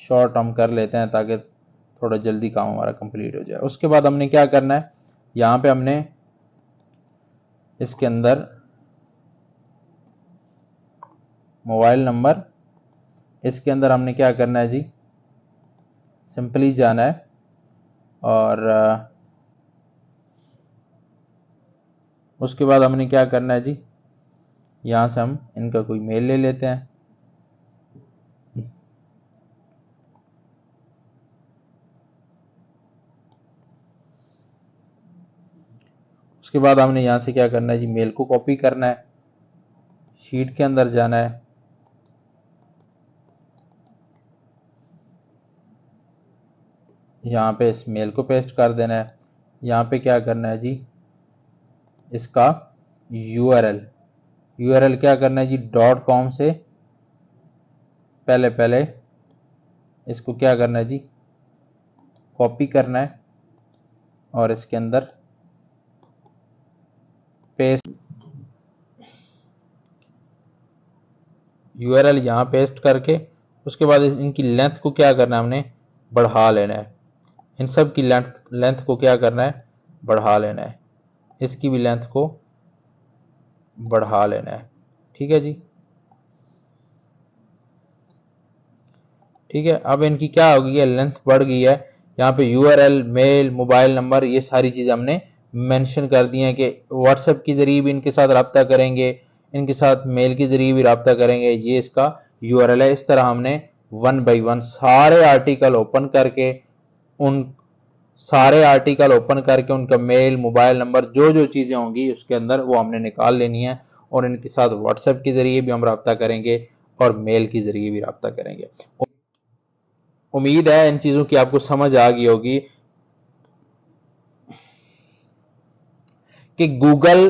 शॉर्ट हम कर लेते हैं ताकि थोड़ा जल्दी काम हमारा कंप्लीट हो जाए। उसके बाद हमने क्या करना है, यहाँ पे हमने इसके अंदर मोबाइल नंबर, इसके अंदर हमने क्या करना है जी, सिंपली जाना है और उसके बाद हमने क्या करना है जी, यहाँ से हम इनका कोई मेल ले लेते हैं। उसके बाद हमने यहाँ से क्या करना है जी, मेल को कॉपी करना है, शीट के अंदर जाना है, यहाँ पे इस मेल को पेस्ट कर देना है। यहाँ पे क्या करना है जी, इसका यूआरएल क्या करना है जी, .com से पहले इसको क्या करना है जी, कॉपी करना है और इसके अंदर पेस्ट, यूआरएल यहाँ पेस्ट करके उसके बाद इनकी लेंथ को क्या करना है, हमने बढ़ा लेना है। इन सब की लेंथ को क्या करना है, बढ़ा लेना है। इसकी भी लेंथ को बढ़ा लेना है। ठीक है जी, ठीक है। अब इनकी क्या हो गई है, लेंथ बढ़ गई है। यहाँ पे यूआरएल, मेल, मोबाइल नंबर, ये सारी चीज़ हमने मेंशन कर दी है कि व्हाट्सएप के जरिए भी इनके साथ रब्ता करेंगे, इनके साथ मेल के जरिए भी रब्ता करेंगे। ये इसका यूआरएल है। इस तरह हमने 1 बाय 1 सारे आर्टिकल ओपन करके उनका मेल, मोबाइल नंबर, जो जो चीज़ें होंगी उसके अंदर वो हमने निकाल लेनी है और इनके साथ व्हाट्सएप के जरिए भी हम रब्ता करेंगे और मेल के जरिए भी रब्ता करेंगे। उम्मीद है इन चीज़ों की आपको समझ आ गई होगी कि गूगल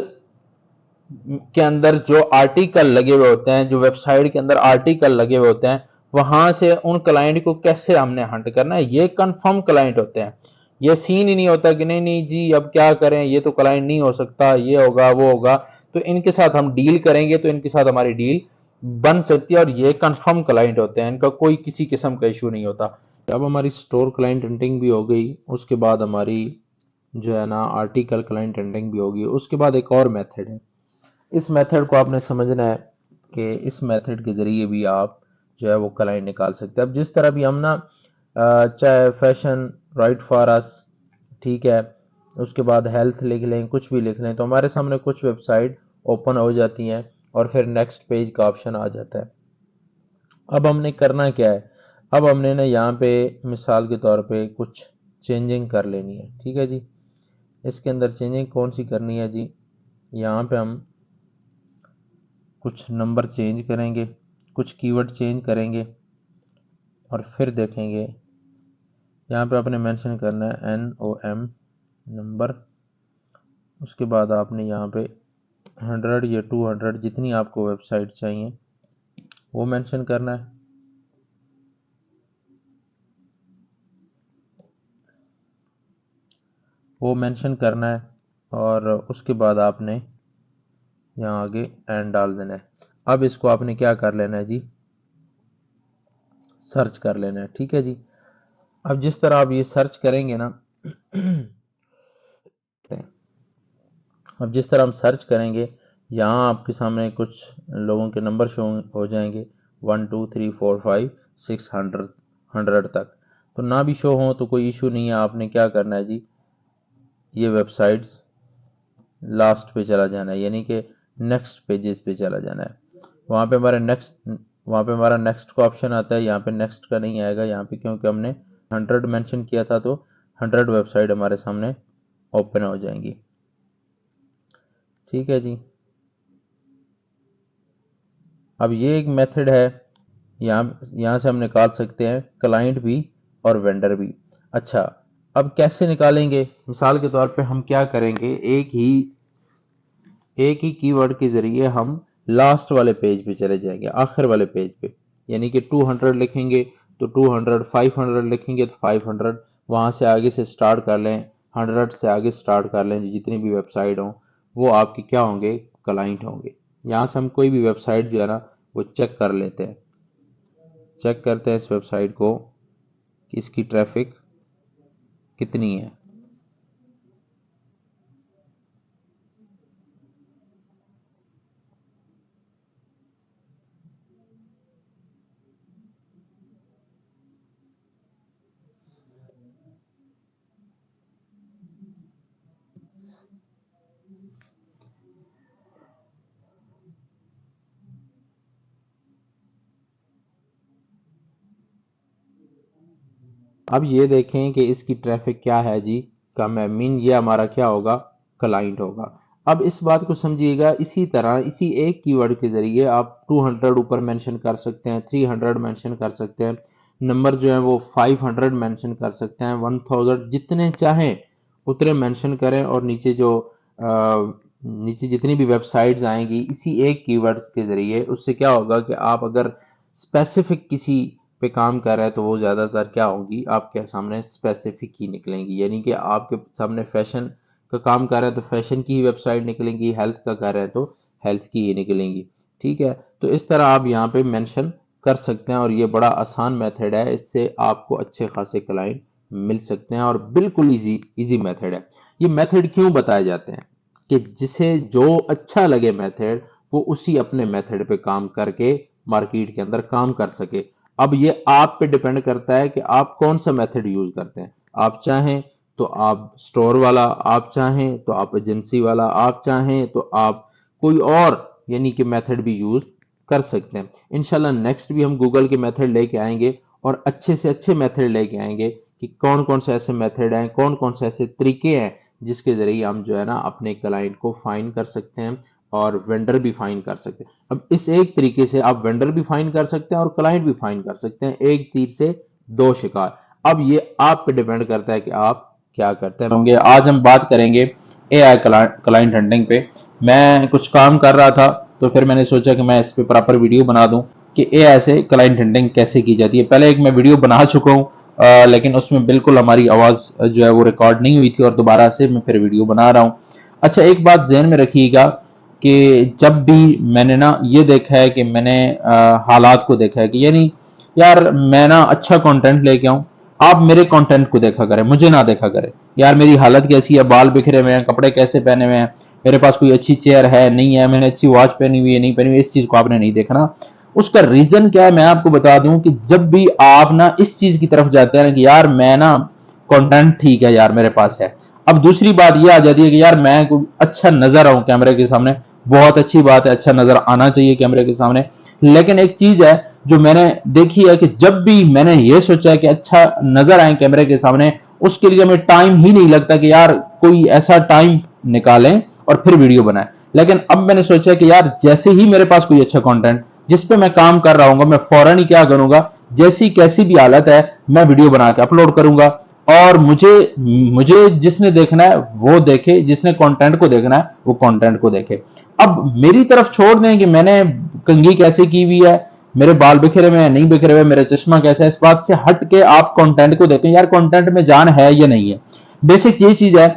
के अंदर जो आर्टिकल लगे हुए होते हैं, जो वेबसाइट के अंदर आर्टिकल लगे हुए होते हैं, वहां से उन क्लाइंट को कैसे हमने हंट करना है। ये कंफर्म क्लाइंट होते हैं। ये सीन ही नहीं होता कि नहीं नहीं जी अब क्या करें, ये तो क्लाइंट नहीं हो सकता, ये होगा वो होगा। तो इनके साथ हम डील करेंगे तो इनके साथ हमारी डील बन सकती है और ये कंफर्म क्लाइंट होते हैं, इनका कोई किसी किस्म का इशू नहीं होता। अब हमारी स्टोर क्लाइंट हंटिंग भी हो गई, उसके बाद हमारी जो है ना आर्टिकल क्लाइंट हंटिंग भी होगी। उसके बाद एक और मेथड है, इस मेथड को आपने समझना है कि इस मेथड के ज़रिए भी आप जो है वो क्लाइंट निकाल सकते हैं। अब जिस तरह भी हम ना चाहे फैशन, राइट फॉर अस, ठीक है, उसके बाद हेल्थ लिख लें, कुछ भी लिख लें, तो हमारे सामने कुछ वेबसाइट ओपन हो जाती हैं और फिर नेक्स्ट पेज का ऑप्शन आ जाता है। अब हमने करना क्या है, अब हमने ना यहाँ पे मिसाल के तौर पे कुछ चेंजिंग कर लेनी है। ठीक है जी, इसके अंदर चेंजिंग कौन सी करनी है जी, यहाँ पे हम कुछ नंबर चेंज करेंगे, कुछ कीवर्ड चेंज करेंगे और फिर देखेंगे यहाँ पे आपने मेंशन करना है NOM नंबर। उसके बाद आपने यहाँ पे 100 या 200 जितनी आपको वेबसाइट चाहिए वो मेंशन करना है। वो मेंशन करना है और उसके बाद आपने यहाँ आगे एंड डाल देना है। अब इसको आपने क्या कर लेना है जी, सर्च कर लेना है। ठीक है जी, अब जिस तरह आप ये सर्च करेंगे ना अब जिस तरह हम सर्च करेंगे यहाँ आपके सामने कुछ लोगों के नंबर शो हो जाएंगे 1 2 3 4 5 600 तक। तो ना भी शो हो तो कोई इशू नहीं है, आपने क्या करना है जी, ये वेबसाइट्स लास्ट पे चला जाना है, यानी कि नेक्स्ट पेजेस पे चला जाना है। वहाँ पे हमारा नेक्स्ट का ऑप्शन आता है, यहाँ पे नेक्स्ट का नहीं आएगा। यहाँ पे क्योंकि हमने 100 मेंशन किया था तो 100 वेबसाइट हमारे सामने ओपन हो जाएंगी। ठीक है जी, अब ये एक मेथड है, यहाँ से हम निकाल सकते हैं क्लाइंट भी और वेंडर भी। अच्छा, अब कैसे निकालेंगे, मिसाल के तौर पे हम क्या करेंगे, एक ही कीवर्ड के जरिए हम लास्ट वाले पेज पे चले जाएंगे, आखिर वाले पेज पे। यानी कि 200 लिखेंगे तो 200, 500 लिखेंगे तो 500, वहां से आगे से स्टार्ट कर लें, 100 से आगे स्टार्ट कर लें, जितनी भी वेबसाइट हो वो आपके क्या होंगे, क्लाइंट होंगे। यहाँ से हम कोई भी वेबसाइट जो है ना वो चेक कर लेते हैं, चेक करते हैं इस वेबसाइट को कि इसकी ट्रैफिक कितनी है। अब ये देखें कि इसकी ट्रैफिक क्या है जी, कम है, मीन ये हमारा क्या होगा, क्लाइंट होगा। अब इस बात को समझिएगा, इसी तरह इसी एक कीवर्ड के जरिए आप 200 ऊपर मेंशन कर सकते हैं, 300 मेंशन कर सकते हैं, नंबर जो है वो 500 मेंशन कर सकते हैं, 1000, जितने चाहें उतने मेंशन करें। और नीचे जो नीचे जितनी भी वेबसाइट्स आएंगी इसी एक कीवर्ड्स के जरिए, उससे क्या होगा कि आप अगर स्पेसिफिक किसी पे काम कर रहे हैं तो वो ज़्यादातर क्या होंगी, आपके सामने स्पेसिफिक ही निकलेंगी। यानी कि आपके सामने फैशन का काम कर रहे हैं तो फैशन की ही वेबसाइट निकलेंगी, हेल्थ का कर रहे हैं तो हेल्थ की ही निकलेंगी। ठीक है, तो इस तरह आप यहाँ पे मेंशन कर सकते हैं और ये बड़ा आसान मेथड है, इससे आपको अच्छे खासे क्लाइंट मिल सकते हैं और बिल्कुल इजी इजी मेथड है। ये मेथड क्यों बताए जाते हैं कि जिसे जो अच्छा लगे मेथड, वो उसी अपने मेथड पे काम करके मार्केट के अंदर काम कर सके। अब ये आप पे डिपेंड करता है कि आप कौन सा मेथड यूज करते हैं। आप चाहें तो आप स्टोर वाला, आप चाहें तो आप एजेंसी वाला, आप चाहें तो आप कोई और यानी कि मेथड भी यूज कर सकते हैं। इंशाल्लाह नेक्स्ट भी हम गूगल के मेथड लेके आएंगे और अच्छे से अच्छे मेथड लेके आएंगे कि कौन कौन से ऐसे मेथड हैं, कौन कौन से ऐसे तरीके हैं जिसके जरिए हम जो है ना अपने क्लाइंट को फाइंड कर सकते हैं और वेंडर भी फाइंड कर सकते हैं। अब इस एक तरीके से आप वेंडर भी फाइंड कर सकते हैं और क्लाइंट भी फाइंड कर सकते हैं, एक तीर से दो शिकार। अब ये आप पे डिपेंड करता है कि आप क्या करते हैं। आज हम बात करेंगे एआई क्लाइंट हंटिंग पे। मैं कुछ काम कर रहा था तो फिर मैंने सोचा कि मैं इस पे प्रॉपर वीडियो बना दूं कि एआई से क्लाइंट हंटिंग कैसे की जाती है। पहले एक मैं वीडियो बना चुका हूं, लेकिन उसमें बिल्कुल हमारी आवाज जो है वो रिकॉर्ड नहीं हुई थी और दोबारा से मैं फिर वीडियो बना रहा हूं। अच्छा, एक बात ध्यान में रखिएगा कि जब भी मैंने ना ये देखा है कि मैंने हालात को देखा है कि यानी यार मैं ना अच्छा कंटेंट लेके आऊं, आप मेरे कंटेंट को देखा करें, मुझे ना देखा करें। यार मेरी हालत कैसी है, बाल बिखरे हुए हैं, कपड़े कैसे पहने हुए हैं, मेरे पास कोई अच्छी चेयर है नहीं है, मैंने अच्छी वॉच पहनी हुई है नहीं पहनी हुई, इस चीज को आपने नहीं देखना। उसका रीजन क्या है मैं आपको बता दूं कि जब भी आप ना इस चीज की तरफ जाते हैं ना कि यार मैं ना कंटेंट ठीक है यार मेरे पास है, अब दूसरी बात ये आ जाती है कि यार मैं अच्छा नजर आऊं कैमरे के सामने, बहुत अच्छी बात है, अच्छा नजर आना चाहिए कैमरे के सामने। लेकिन एक चीज है जो मैंने देखी है कि जब भी मैंने ये सोचा है कि अच्छा नजर आए कैमरे के सामने, उसके लिए हमें टाइम ही नहीं लगता कि यार कोई ऐसा टाइम निकालें और फिर वीडियो बनाएं। लेकिन अब मैंने सोचा कि यार जैसे ही मेरे पास कोई अच्छा कंटेंट जिस पे मैं काम कर रहा हूँ, मैं फौरन ही क्या करूंगा, जैसी कैसी भी हालत है मैं वीडियो बना के अपलोड करूंगा और मुझे मुझे जिसने देखना है वो देखे, जिसने कंटेंट को देखना है वो कंटेंट को देखे। अब मेरी तरफ छोड़ दें कि मैंने कंघी कैसे की हुई है, मेरे बाल बिखरे हुए हैं नहीं बिखरे हुए, मेरा चश्मा कैसा है, इस बात से हट के आप कंटेंट को देखें, यार कंटेंट में जान है या नहीं है। बेसिक ये चीज है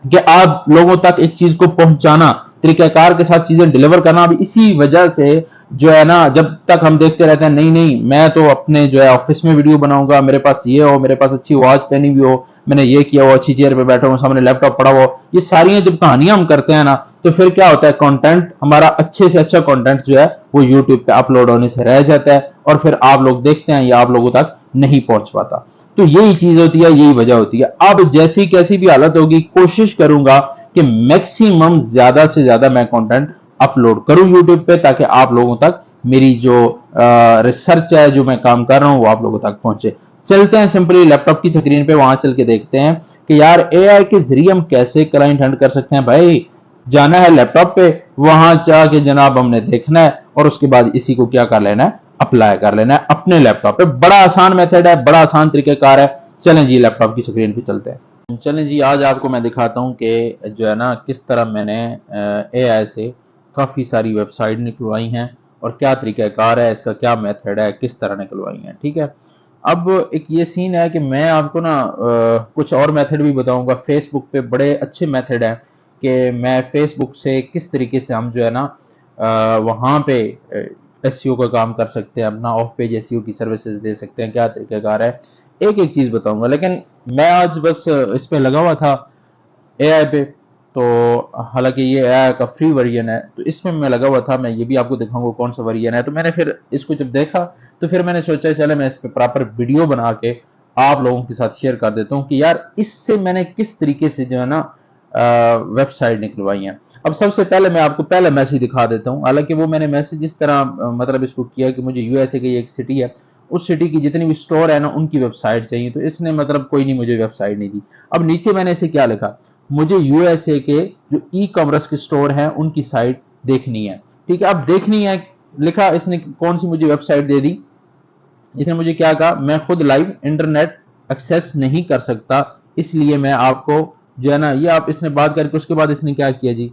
कि आप लोगों तक एक चीज को पहुंचाना, तरीकाकार के साथ चीजें डिलीवर करना। अब इसी वजह से जो है ना, जब तक हम देखते रहते हैं नहीं नहीं मैं तो अपने जो है ऑफिस में वीडियो बनाऊंगा, मेरे पास ये हो, मेरे पास अच्छी वॉच पहनी हुई हो, मैंने ये किया हो, अच्छी चेयर पे बैठा हूं, सामने लैपटॉप पड़ा हो, ये सारी जब कहानियां हम करते हैं ना, तो फिर क्या होता है, कंटेंट हमारा अच्छे से अच्छा कंटेंट जो है वो यूट्यूब पे अपलोड होने से रह जाता है और फिर आप लोग देखते हैं या आप लोगों तक नहीं पहुंच पाता। तो यही चीज होती है, यही वजह होती है। अब जैसी कैसी भी हालत होगी कोशिश करूंगा कि मैक्सिमम ज्यादा से ज्यादा मैं कंटेंट अपलोड करूं यूट्यूब पे, ताकि आप लोगों तक मेरी जो रिसर्च है, जो मैं काम कर रहा हूं, वो आप लोगों तक पहुंचे। चलते हैं सिंपली लैपटॉप की स्क्रीन पे, वहां चल के देखते हैं कि यार एआई के जरिए हम कैसे क्लाइंट हंट कर सकते हैं। भाई जाना है लैपटॉप पे, वहां जाके जनाब हमने देखना है और उसके बाद इसी को क्या कर लेना है, अप्लाई कर लेना है अपने लैपटॉप पे। बड़ा आसान मेथड है, बड़ा आसान तरीकेकार है। चलें जी लैपटॉप की स्क्रीन पे चलते हैं। चलें जी, आज आपको मैं दिखाता हूं कि जो है ना किस तरह मैंने एआई से काफ़ी सारी वेबसाइट निकलवाई हैं और क्या तरीकाकार है इसका, क्या मेथड है, किस तरह निकलवाई हैं। ठीक है, अब एक ये सीन है कि मैं आपको ना कुछ और मेथड भी बताऊंगा। फेसबुक पे बड़े अच्छे मेथड हैं कि मैं फेसबुक से किस तरीके से हम जो है ना वहाँ पे एसईओ का काम कर सकते हैं, अपना ऑफ पेज एसईओ की सर्विसेज दे सकते हैं, क्या तरीकाकार है, एक एक चीज बताऊंगा। लेकिन मैं आज बस इस पे लगा हुआ था एआई पे। तो हालांकि ये एआई का फ्री वर्जन है, तो इसमें मैं लगा हुआ था, मैं ये भी आपको दिखाऊंगा कौन सा वर्जन है। तो मैंने फिर इसको जब देखा तो फिर मैंने सोचा चले मैं इस पे प्रॉपर वीडियो बना के आप लोगों के साथ शेयर कर देता हूँ कि यार इससे मैंने किस तरीके से जो है ना वेबसाइट निकलवाई है। अब सबसे पहले मैं आपको पहले मैसेज दिखा देता हूँ। हालांकि वो मैंने मैसेज इस तरह मतलब इसको किया कि मुझे यूएसए की एक सिटी है, उस सिटी की जितनी भी स्टोर है ना उनकी वेबसाइट चाहिए। तो इसने मतलब कोई नहीं मुझे वेबसाइट नहीं दी। अब नीचे मैंने इसे क्या लिखा, मुझे यूएसए के जो ई कॉमर्स के स्टोर हैं उनकी साइट देखनी है। ठीक है, अब देखनी है लिखा, इसने कौन सी मुझे वेबसाइट दे दी। इसने मुझे क्या कहा, मैं खुद लाइव इंटरनेट एक्सेस नहीं कर सकता, इसलिए मैं आपको जो है ना ये आप, इसने बात करके उसके बाद इसने क्या किया जी,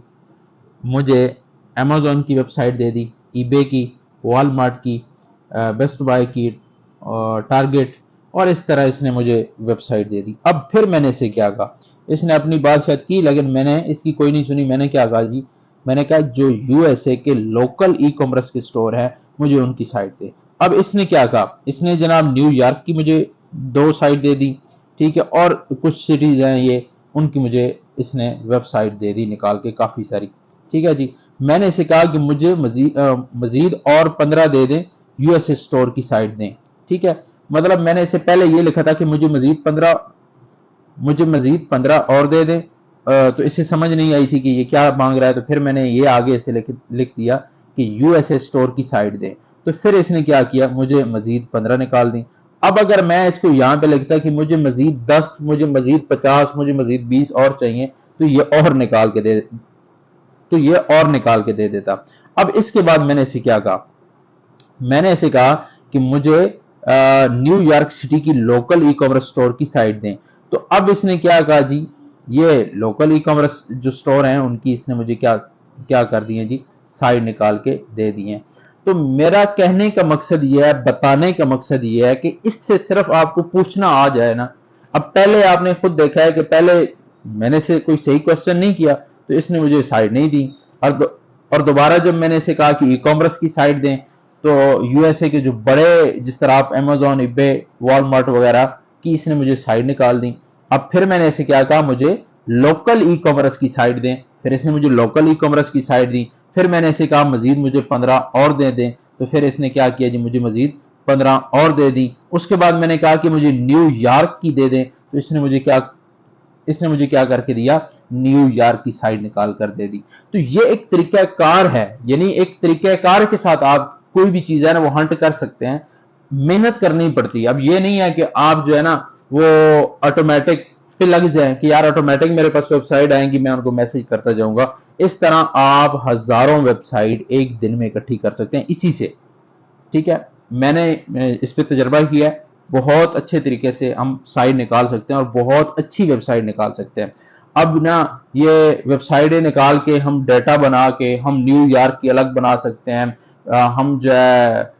मुझे अमेजोन की वेबसाइट दे दी, ईबे की, वॉलमार्ट की, बेस्ट बाय की, टारगेट, और इस तरह इसने मुझे वेबसाइट दे दी। अब फिर मैंने इसे क्या कहा, इसने अपनी बात शायद की लेकिन मैंने इसकी कोई नहीं सुनी। मैंने क्या कहा जी, मैंने कहा जो यूएसए के लोकल ई कॉमर्स के स्टोर है मुझे उनकी साइट दे। अब इसने क्या कहा, इसने जनाब न्यूयॉर्क की मुझे 2 साइट दे दी, ठीक है, और कुछ सिटीज हैं ये, उनकी मुझे इसने वेबसाइट दे दी निकाल के काफी सारी। ठीक है जी, मैंने इसे कहा कि मुझे मजीद और 15 दे दें, यूएसए स्टोर की साइट दें। ठीक है, मतलब मैंने इसे पहले ये लिखा था कि मुझे मजीद 15 और दे दें। तो इसे समझ नहीं आई थी कि ये क्या मांग रहा है, तो फिर मैंने ये आगे इसे लिख दिया कि यूएसए स्टोर की साइट दें। तो फिर इसने क्या किया, मुझे मजीद 15 निकाल दी। अब अगर मैं इसको यहाँ पे लिखता कि मुझे मजीद 10, मुझे मजीद 50, मुझे मजीद 20 और चाहिए, तो ये और निकाल के दे देता। अब इसके बाद मैंने इसे क्या कहा, मैंने इसे कहा कि मुझे न्यूयॉर्क सिटी की लोकल ई कॉमर्स स्टोर की साइट दें। तो अब इसने क्या कहा जी, ये लोकल ई कॉमर्स जो स्टोर हैं उनकी इसने मुझे क्या क्या कर दिए जी, साइट निकाल के दे दिए। तो मेरा कहने का मकसद ये है, बताने का मकसद ये है कि इससे सिर्फ आपको पूछना आ जाए ना। अब पहले आपने खुद देखा है कि पहले मैंने से कोई सही क्वेश्चन नहीं किया तो इसने मुझे साइट नहीं दी। और दोबारा जब मैंने इसे कहा कि ई कॉमर्स की साइट दें, तो यूएसए के जो बड़े, जिस तरह आप अमेजोन, इबे, वॉलमार्ट वगैरह की, इसने मुझे साइट निकाल दी। अब फिर मैंने इसे क्या कहा, मुझे लोकल ई कॉमर्स की साइट दें, फिर इसने मुझे लोकल ई कॉमर्स की साइट दी। फिर मैंने इसे कहा मजीद मुझे 15 और दे दें, तो फिर इसने क्या किया जी, मुझे मजीद 15 और दे दी। उसके बाद मैंने कहा कि मुझे न्यूयॉर्क की दे दें, तो इसने मुझे क्या करके दिया, न्यूयॉर्क की साइड निकाल कर दे दी। तो ये एक तरीकाकार है, यानी एक तरीकाकार के साथ आप कोई भी चीज है ना वो हंट कर सकते हैं, मेहनत करनी पड़ती है। अब ये नहीं है कि आप जो है ना वो ऑटोमेटिक पे लग जाए कि यार ऑटोमेटिक मेरे पास वेबसाइट आएंगी, मैं उनको मैसेज करता जाऊंगा। इस तरह आप हजारों वेबसाइट एक दिन में इकट्ठी कर सकते हैं इसी से। ठीक है, मैंने इस पे तजर्बा किया है, बहुत अच्छे तरीके से हम साइट निकाल सकते हैं और बहुत अच्छी वेबसाइट निकाल सकते हैं। अब ना ये वेबसाइटें निकाल के हम डेटा बना के हम न्यूयॉर्क की अलग बना सकते हैं। हम जो है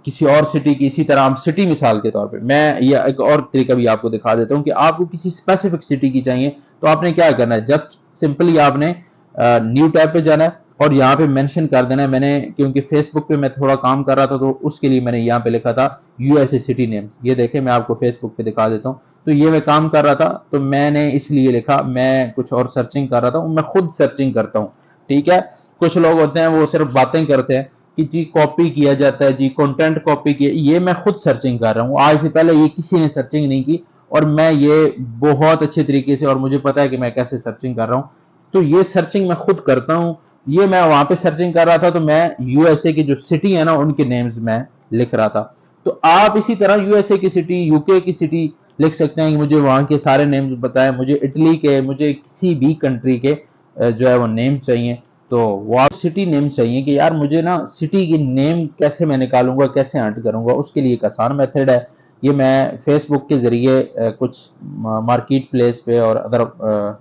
किसी और सिटी की, इसी तरह हम सिटी, मिसाल के तौर पे मैं ये एक और तरीका भी आपको दिखा देता हूँ कि आपको किसी स्पेसिफिक सिटी की चाहिए, तो आपने क्या करना है, जस्ट सिंपली आपने न्यू टैब पे जाना है और यहाँ पे मेंशन कर देना है। मैंने क्योंकि फेसबुक पे मैं थोड़ा काम कर रहा था तो उसके लिए मैंने यहाँ पे लिखा था यूएसए सिटी नेम। ये देखे, मैं आपको फेसबुक पे दिखा देता हूँ। तो ये मैं काम कर रहा था तो मैंने इसलिए लिखा, मैं कुछ और सर्चिंग कर रहा था, मैं खुद सर्चिंग करता हूँ। ठीक है, कुछ लोग होते हैं वो सिर्फ बातें करते हैं कि जी कॉपी किया जाता है, जी कंटेंट कॉपी किया, ये मैं खुद सर्चिंग कर रहा हूँ। आज से पहले ये किसी ने सर्चिंग नहीं की और मैं ये बहुत अच्छे तरीके से, और मुझे पता है कि मैं कैसे सर्चिंग कर रहा हूँ। तो ये सर्चिंग मैं खुद करता हूँ। ये मैं वहां पे सर्चिंग कर रहा था तो मैं यूएसए की जो सिटी है ना उनके नेम्स मैं लिख रहा था। तो आप इसी तरह यूएसए की सिटी, यूके की सिटी लिख सकते हैं कि मुझे वहां के सारे नेम्स बताएं, मुझे इटली के, मुझे किसी भी कंट्री के जो है वो नेम चाहिए। तो वो आप सिटी नेम चाहिए कि यार मुझे ना सिटी की नेम कैसे मैं निकालूंगा, कैसे हंट करूंगा, उसके लिए एक आसान मेथड है। ये मैं फेसबुक के जरिए कुछ मार्केट प्लेस पे और अदर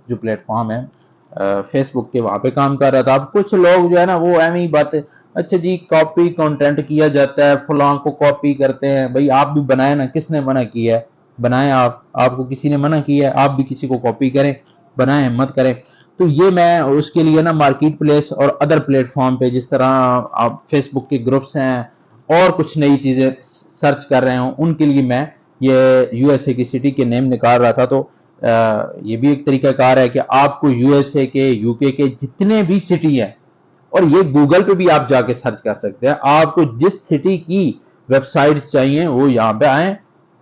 जो प्लेटफॉर्म है फेसबुक के, वहां पे काम कर रहा था। अब कुछ लोग जो है ना वो एम ही बातें, अच्छा जी कॉपी कंटेंट किया जाता है, फलां को कॉपी करते हैं। भाई आप भी बनाए ना, किसने मना किया है, बनाए आप, आपको किसी ने मना किया है, आप भी किसी को कॉपी करें, बनाए, मत करें। तो ये मैं उसके लिए ना मार्केट प्लेस और अदर प्लेटफॉर्म पे, जिस तरह आप फेसबुक के ग्रुप्स हैं और कुछ नई चीजें सर्च कर रहे हो, उनके लिए मैं ये यूएसए की सिटी के नेम निकाल रहा था। तो ये भी एक तरीकाकार है कि आपको यूएसए के, यूके के जितने भी सिटी हैं, और ये गूगल पे भी आप जाके सर्च कर सकते हैं, आपको जिस सिटी की वेबसाइट चाहिए वो यहाँ पे आए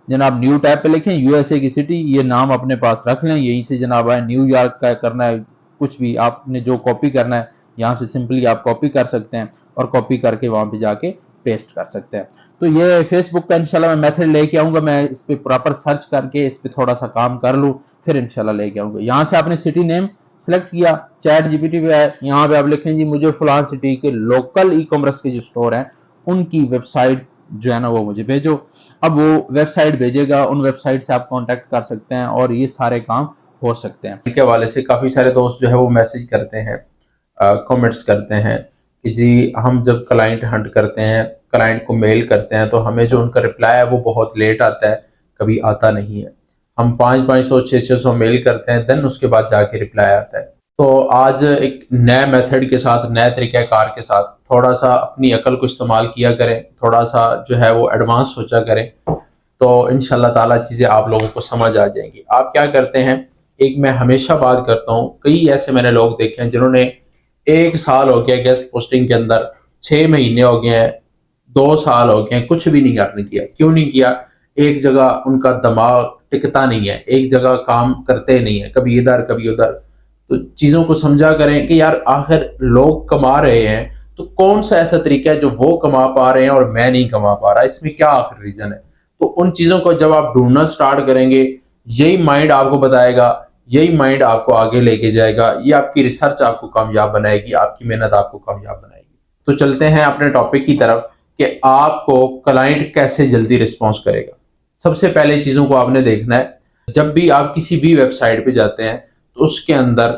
जनाब, न्यू टैब पे लिखें यूएसए की सिटी, ये नाम अपने पास रख लें, यहीं से जनाब आए। न्यूयॉर्क का करना है, कुछ भी आपने जो कॉपी करना है यहाँ से सिंपली आप कॉपी कर सकते हैं और कॉपी करके वहां पे जाके पेस्ट कर सकते हैं। तो ये फेसबुक का इंशाल्लाह मैं मेथड लेके आऊंगा, मैं इस पे प्रॉपर सर्च करके इस पे थोड़ा सा काम कर लूँ, फिर इंशाल्लाह लेके आऊंगा। यहाँ से आपने सिटी नेम सेलेक्ट किया, चैट जीपीटी पे है, यहाँ पे आप लिखें जी मुझे फलान सिटी के लोकल ई कॉमर्स के जो स्टोर हैं उनकी वेबसाइट जो है ना वो मुझे भेजो। अब वो वेबसाइट भेजेगा, उन वेबसाइट से आप कांटेक्ट कर सकते हैं और ये सारे काम हो सकते हैं। के हवाले से काफ़ी सारे दोस्त जो है वो मैसेज करते हैं, कमेंट्स करते हैं कि जी हम जब क्लाइंट हंट करते हैं, क्लाइंट को मेल करते हैं, तो हमें जो उनका रिप्लाई है वो बहुत लेट आता है, कभी आता नहीं है। हम 500 600 मेल करते हैं, देन उसके बाद जाके रिप्लाई आता है। तो आज एक नए मेथड के साथ, नए तरीक़ाकार के साथ थोड़ा सा अपनी अकल को इस्तेमाल किया करें, थोड़ा सा जो है वो एडवांस सोचा करें, तो इंशाल्लाह ताला चीज़ें आप लोगों को समझ आ जाएंगी। आप क्या करते हैं, एक मैं हमेशा बात करता हूँ, कई ऐसे मैंने लोग देखे हैं जिन्होंने 1 साल हो गया गेस्ट पोस्टिंग के अंदर, 6 महीने हो गए हैं, 2 साल हो गए हैं, कुछ भी नहीं करने किया। क्यों नहीं किया? एक जगह उनका दिमाग टिकता नहीं है, एक जगह काम करते नहीं है, कभी इधर कभी उधर। तो चीज़ों को समझा करें कि यार आखिर लोग कमा रहे हैं, तो कौन सा ऐसा तरीका है जो वो कमा पा रहे हैं और मैं नहीं कमा पा रहा, इसमें क्या आखिर रीज़न है? तो उन चीज़ों को जब आप ढूंढना स्टार्ट करेंगे, यही माइंड आपको बताएगा, यही माइंड आपको आगे लेके जाएगा, ये आपकी रिसर्च आपको कामयाब बनाएगी, आपकी मेहनत आपको कामयाब बनाएगी। तो चलते हैं अपने टॉपिक की तरफ कि आपको क्लाइंट कैसे जल्दी रिस्पॉन्स करेगा। सबसे पहले चीज़ों को आपने देखना है, जब भी आप किसी भी वेबसाइट पे जाते हैं तो उसके अंदर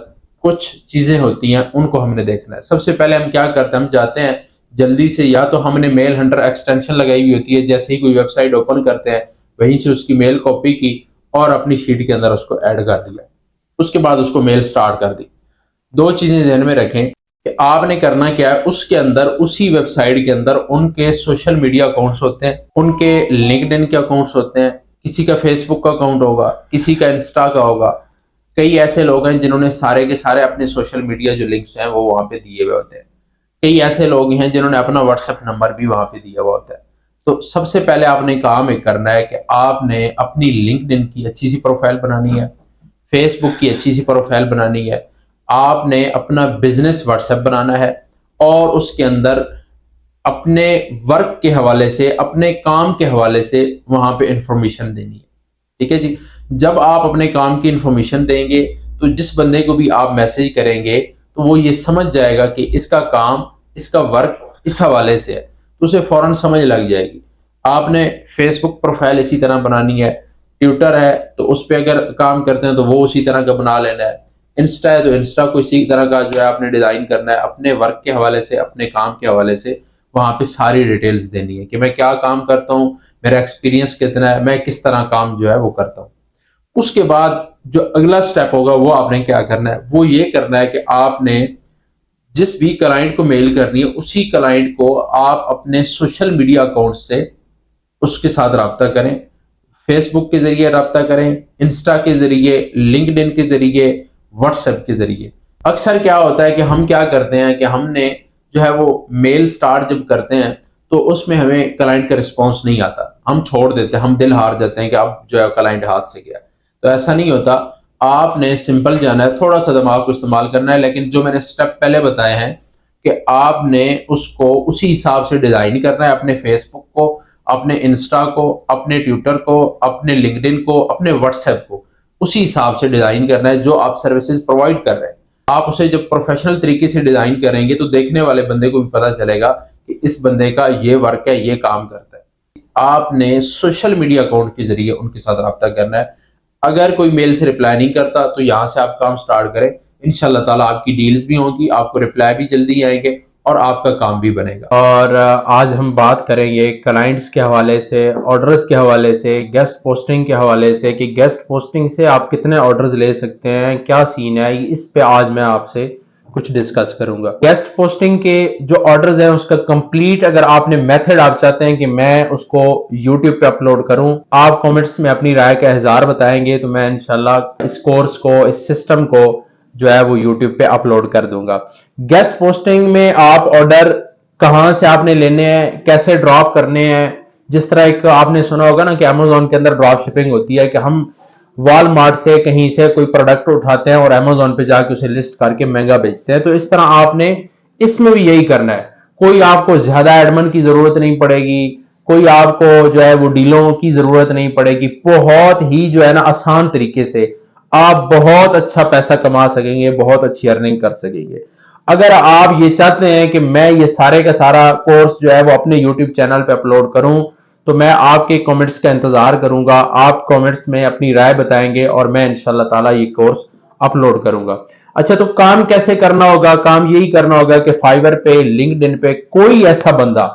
कुछ चीज़ें होती हैं, उनको हमने देखना है। सबसे पहले हम क्या करते हैं, हम जाते हैं जल्दी से, या तो हमने मेल हंटर एक्सटेंशन लगाई हुई होती है, जैसे ही कोई वेबसाइट ओपन करते हैं वहीं से उसकी मेल कॉपी की और अपनी शीट के अंदर उसको ऐड कर दिया, उसके बाद उसको मेल स्टार्ट कर दी। दो चीजें ध्यान में रखें कि आपने करना क्या है, उसके अंदर, उसी वेबसाइट के अंदर उनके सोशल मीडिया अकाउंट्स होते हैं, उनके लिंक्डइन के अकाउंट्स होते हैं, किसी का फेसबुक का अकाउंट होगा, किसी का इंस्टा का होगा। कई ऐसे लोग हैं जिन्होंने सारे के सारे अपने सोशल मीडिया जो लिंक्स हैं वो वहां पे दिए हुए होते हैं। कई ऐसे लोग हैं जिन्होंने अपना व्हाट्सएप नंबर भी वहां पे दिया हुआ होता है। तो सबसे पहले आपने काम एक करना है कि आपने अपनी लिंक्डइन की अच्छी सी प्रोफाइल बनानी है, फेसबुक की अच्छी सी प्रोफाइल बनानी है, आपने अपना बिजनेस व्हाट्सएप बनाना है और उसके अंदर अपने वर्क के हवाले से, अपने काम के हवाले से वहां पे इंफॉर्मेशन देनी है। ठीक है जी। जब आप अपने काम की इंफॉर्मेशन देंगे तो जिस बंदे को भी आप मैसेज करेंगे तो वो ये समझ जाएगा कि इसका काम, इसका वर्क इस हवाले से है, तो उसे फौरन समझ लग जाएगी। आपने फेसबुक प्रोफाइल इसी तरह बनानी है, ट्विटर है तो उस पर अगर काम करते हैं तो वो उसी तरह का बना लेना है, इंस्टा है तो इंस्टा को इसी तरह का जो है आपने डिजाइन करना है, अपने वर्क के हवाले से, अपने काम के हवाले से वहां पे सारी डिटेल्स देनी है कि मैं क्या काम करता हूँ, मेरा एक्सपीरियंस कितना है, मैं किस तरह काम जो है वो करता हूँ। उसके बाद जो अगला स्टेप होगा वो आपने क्या करना है, वो ये करना है कि आपने जिस भी क्लाइंट को मेल करनी है उसी क्लाइंट को आप अपने सोशल मीडिया अकाउंट से उसके साथ रब्ता करें, फेसबुक के जरिए रब्ता करें, इंस्टा के जरिए, लिंक्डइन के जरिए, व्हाट्सएप के जरिए। अक्सर क्या होता है कि हम क्या करते हैं कि हमने जो है वो मेल स्टार्ट जब करते हैं तो उसमें हमें क्लाइंट का रिस्पॉन्स नहीं आता, हम छोड़ देते हैं, हम दिल हार जाते हैं कि अब जो है क्लाइंट हाथ से गया। तो ऐसा नहीं होता, आपने सिंपल जाना है, थोड़ा सा दिमाग को इस्तेमाल करना है, लेकिन जो मैंने स्टेप पहले बताए हैं कि आपने उसको उसी हिसाब से डिजाइन करना है, अपने फेसबुक को, अपने इंस्टा को, अपने ट्विटर को, अपने लिंक्डइन को, अपने व्हाट्सएप को उसी हिसाब से डिजाइन करना है जो आप सर्विसेज प्रोवाइड कर रहे हैं। आप उसे जब प्रोफेशनल तरीके से डिजाइन करेंगे तो देखने वाले बंदे को भी पता चलेगा कि इस बंदे का ये वर्क है, ये काम करता है। आपने सोशल मीडिया अकाउंट के जरिए उनके साथ रब्ता करना है। अगर कोई मेल से रिप्लाई नहीं करता तो यहाँ से आप काम स्टार्ट करें, इंशाल्लाह ताला आपकी डील्स भी होंगी, आपको रिप्लाई भी जल्दी आएंगे और आपका काम भी बनेगा। और आज हम बात करेंगे क्लाइंट्स के हवाले से, ऑर्डर्स के हवाले से, गेस्ट पोस्टिंग के हवाले से कि गेस्ट पोस्टिंग से आप कितने ऑर्डर्स ले सकते हैं, क्या सीन है, इस पे आज मैं आपसे कुछ डिस्कस करूंगा। गेस्ट पोस्टिंग के जो ऑर्डर्स हैं उसका कंप्लीट अगर आपने मेथड आप चाहते हैं कि मैं उसको यूट्यूब पे अपलोड करूं, आप कमेंट्स में अपनी राय का इजहार बताएंगे तो मैं इंशाल्लाह इस कोर्स को, इस सिस्टम को जो है वो यूट्यूब पे अपलोड कर दूंगा। गेस्ट पोस्टिंग में आप ऑर्डर कहां से आपने लेने हैं, कैसे ड्रॉप करने हैं। जिस तरह एक आपने सुना होगा ना कि अमेजोन के अंदर ड्रॉप शिपिंग होती है कि हम वॉलमार्ट से कहीं से कोई प्रोडक्ट उठाते हैं और अमेजोन पे जाके उसे लिस्ट करके महंगा बेचते हैं, तो इस तरह आपने इसमें भी यही करना है। कोई आपको ज्यादा एडमन की जरूरत नहीं पड़ेगी, कोई आपको जो है वो डीलों की जरूरत नहीं पड़ेगी। बहुत ही जो है ना आसान तरीके से आप बहुत अच्छा पैसा कमा सकेंगे, बहुत अच्छी अर्निंग कर सकेंगे। अगर आप ये चाहते हैं कि मैं ये सारे का सारा कोर्स जो है वो अपने यूट्यूब चैनल पे अपलोड करूं, तो मैं आपके कमेंट्स का इंतजार करूंगा। आप कमेंट्स में अपनी राय बताएंगे और मैं इंशाल्लाह ताला ये कोर्स अपलोड करूंगा। अच्छा, तो काम कैसे करना होगा? काम यही करना होगा कि फाइवर पे, लिंक्डइन पे कोई ऐसा बंदा,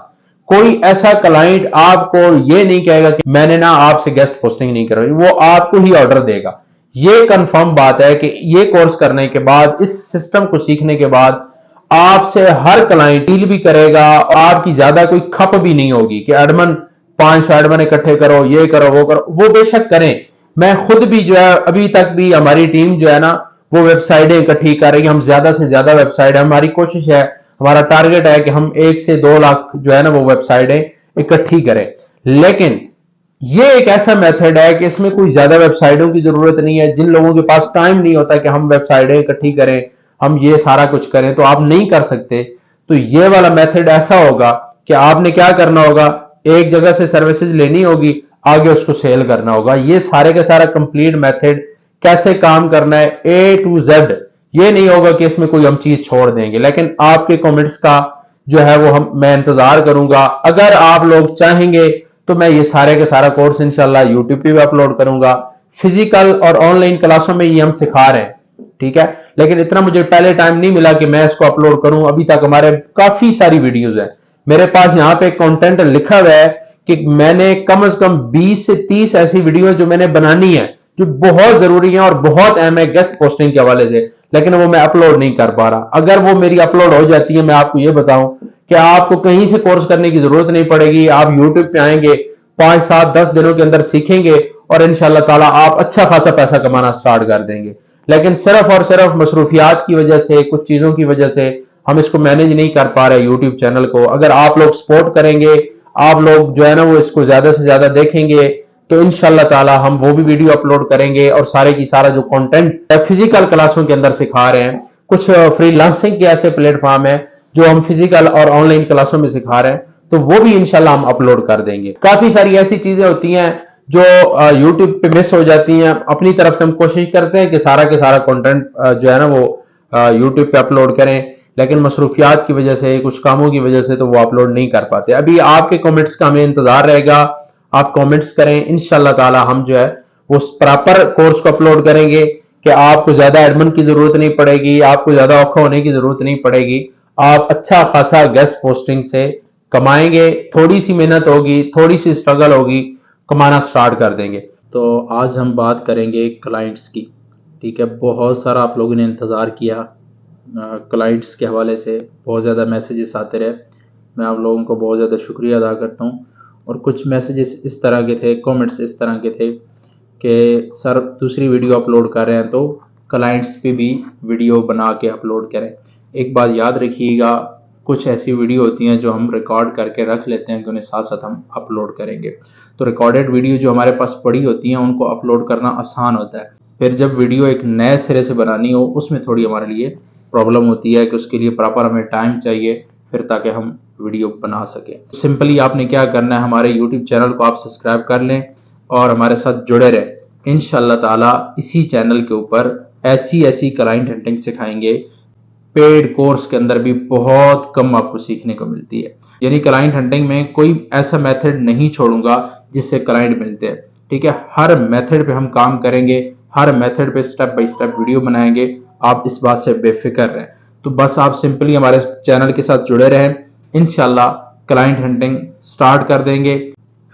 कोई ऐसा क्लाइंट आपको ये नहीं कहेगा कि मैंने ना आपसे गेस्ट पोस्टिंग नहीं करवाई, वो आपको ही ऑर्डर देगा। ये कंफर्म बात है कि ये कोर्स करने के बाद, इस सिस्टम को सीखने के बाद आपसे हर क्लाइंट डील भी करेगा और आपकी ज्यादा कोई खप भी नहीं होगी कि एडमन 500 एडमन इकट्ठे करो, ये करो, वो करो। वो बेशक करें, मैं खुद भी जो है अभी तक भी हमारी टीम जो है ना वो वेबसाइटें इकट्ठी कर रही है। हम ज्यादा से ज्यादा वेबसाइट है, हमारी कोशिश है, हमारा टारगेट है कि हम 1 से 2 लाख जो है ना वो वेबसाइटें इकट्ठी करें। लेकिन ये एक ऐसा मेथड है कि इसमें कोई ज्यादा वेबसाइटों की जरूरत नहीं है। जिन लोगों के पास टाइम नहीं होता कि हम वेबसाइटें इकट्ठी करें, हम ये सारा कुछ करें, तो आप नहीं कर सकते। तो ये वाला मेथड ऐसा होगा कि आपने क्या करना होगा, एक जगह से सर्विसेज लेनी होगी, आगे उसको सेल करना होगा। ये सारे का सारा कंप्लीट मेथड कैसे काम करना है ए टू जेड, ये नहीं होगा कि इसमें कोई हम चीज छोड़ देंगे। लेकिन आपके कमेंट्स का जो है वो मैं इंतजार करूंगा। अगर आप लोग चाहेंगे तो मैं ये सारे का सारा कोर्स इंशाल्लाह यूट्यूब पे भी अपलोड करूंगा। फिजिकल और ऑनलाइन क्लासों में ये हम सिखा रहे हैं, ठीक है। लेकिन इतना मुझे पहले टाइम नहीं मिला कि मैं इसको अपलोड करूं। अभी तक हमारे काफी सारी वीडियोस हैं मेरे पास। यहां पे कंटेंट लिखा हुआ है कि मैंने कम से कम 20 से 30 ऐसी वीडियो जो मैंने बनानी है, जो बहुत जरूरी है और बहुत अहम है गेस्ट पोस्टिंग के हवाले से, लेकिन वो मैं अपलोड नहीं कर पा रहा। अगर वो मेरी अपलोड हो जाती है, मैं आपको ये बताऊं कि आपको कहीं से कोर्स करने की जरूरत नहीं पड़ेगी। आप यूट्यूब पे आएंगे, 5, 7, 10 दिनों के अंदर सीखेंगे और इंशाल्लाह ताला आप अच्छा खासा पैसा कमाना स्टार्ट कर देंगे। लेकिन सिर्फ और सिर्फ मसरूफियात की वजह से, कुछ चीजों की वजह से हम इसको मैनेज नहीं कर पा रहे यूट्यूब चैनल को। अगर आप लोग सपोर्ट करेंगे, आप लोग जो है ना वो इसको ज्यादा से ज्यादा देखेंगे, तो इंशाल्लाह ताला हम वो भी वीडियो अपलोड करेंगे और सारे की सारा जो कंटेंट फिजिकल क्लासों के अंदर सिखा रहे हैं, कुछ फ्रीलांसिंग के ऐसे प्लेटफॉर्म है जो हम फिजिकल और ऑनलाइन क्लासों में सिखा रहे हैं, तो वो भी इंशाल्लाह हम अपलोड कर देंगे। काफी सारी ऐसी चीजें होती हैं जो यूट्यूब पे मिस हो जाती हैं। अपनी तरफ से हम कोशिश करते हैं कि सारा के सारा कंटेंट जो है ना वो यूट्यूब पे अपलोड करें, लेकिन मसरूफियात की वजह से, कुछ कामों की वजह से तो वो अपलोड नहीं कर पाते। अभी आपके कमेंट्स का हमें इंतजार रहेगा। आप कमेंट्स करें, इंशाल्लाह ताला हम जो है वो प्रॉपर कोर्स को अपलोड करेंगे कि आपको ज्यादा एडमिन की जरूरत नहीं पड़ेगी, आपको ज्यादा औखा होने की जरूरत नहीं पड़ेगी। आप अच्छा खासा गेस्ट पोस्टिंग से कमाएंगे। थोड़ी सी मेहनत होगी, थोड़ी सी स्ट्रगल होगी, कमाना स्टार्ट कर देंगे। तो आज हम बात करेंगे क्लाइंट्स की, ठीक है। बहुत सारा आप लोगों ने इंतज़ार किया, क्लाइंट्स के हवाले से बहुत ज़्यादा मैसेजेस आते रहे। मैं आप लोगों को बहुत ज़्यादा शुक्रिया अदा करता हूँ। और कुछ मैसेजेस इस तरह के थे, कमेंट्स इस तरह के थे कि सर दूसरी वीडियो अपलोड कर रहे हैं तो क्लाइंट्स पे भी वीडियो बना के अपलोड करें। एक बात याद रखिएगा, कुछ ऐसी वीडियो होती हैं जो हम रिकॉर्ड करके रख लेते हैं कि उन्हें साथ साथ हम अपलोड करेंगे। तो रिकॉर्डेड वीडियो जो हमारे पास पड़ी होती हैं उनको अपलोड करना आसान होता है। फिर जब वीडियो एक नए सिरे से बनानी हो, उसमें थोड़ी हमारे लिए प्रॉब्लम होती है कि उसके लिए प्रॉपर हमें टाइम चाहिए फिर ताकि हम वीडियो बना सकें। सिंपली आपने क्या करना है, हमारे यूट्यूब चैनल को आप सब्सक्राइब कर लें और हमारे साथ जुड़े रहें। इंशाल्लाह ताला इसी चैनल के ऊपर ऐसी ऐसी क्लाइंट हंटिंग सिखाएंगे। पेड कोर्स के अंदर भी बहुत कम आपको सीखने को मिलती है। यानी क्लाइंट हंटिंग में कोई ऐसा मेथड नहीं छोड़ूंगा जिससे क्लाइंट मिलते हैं, ठीक है। हर मेथड पे हम काम करेंगे, हर मेथड पे स्टेप बाय स्टेप वीडियो बनाएंगे। आप इस बात से बेफिक्र रहें। तो बस आप सिंपली हमारे चैनल के साथ जुड़े रहें, इंशाल्लाह क्लाइंट हंटिंग स्टार्ट कर देंगे।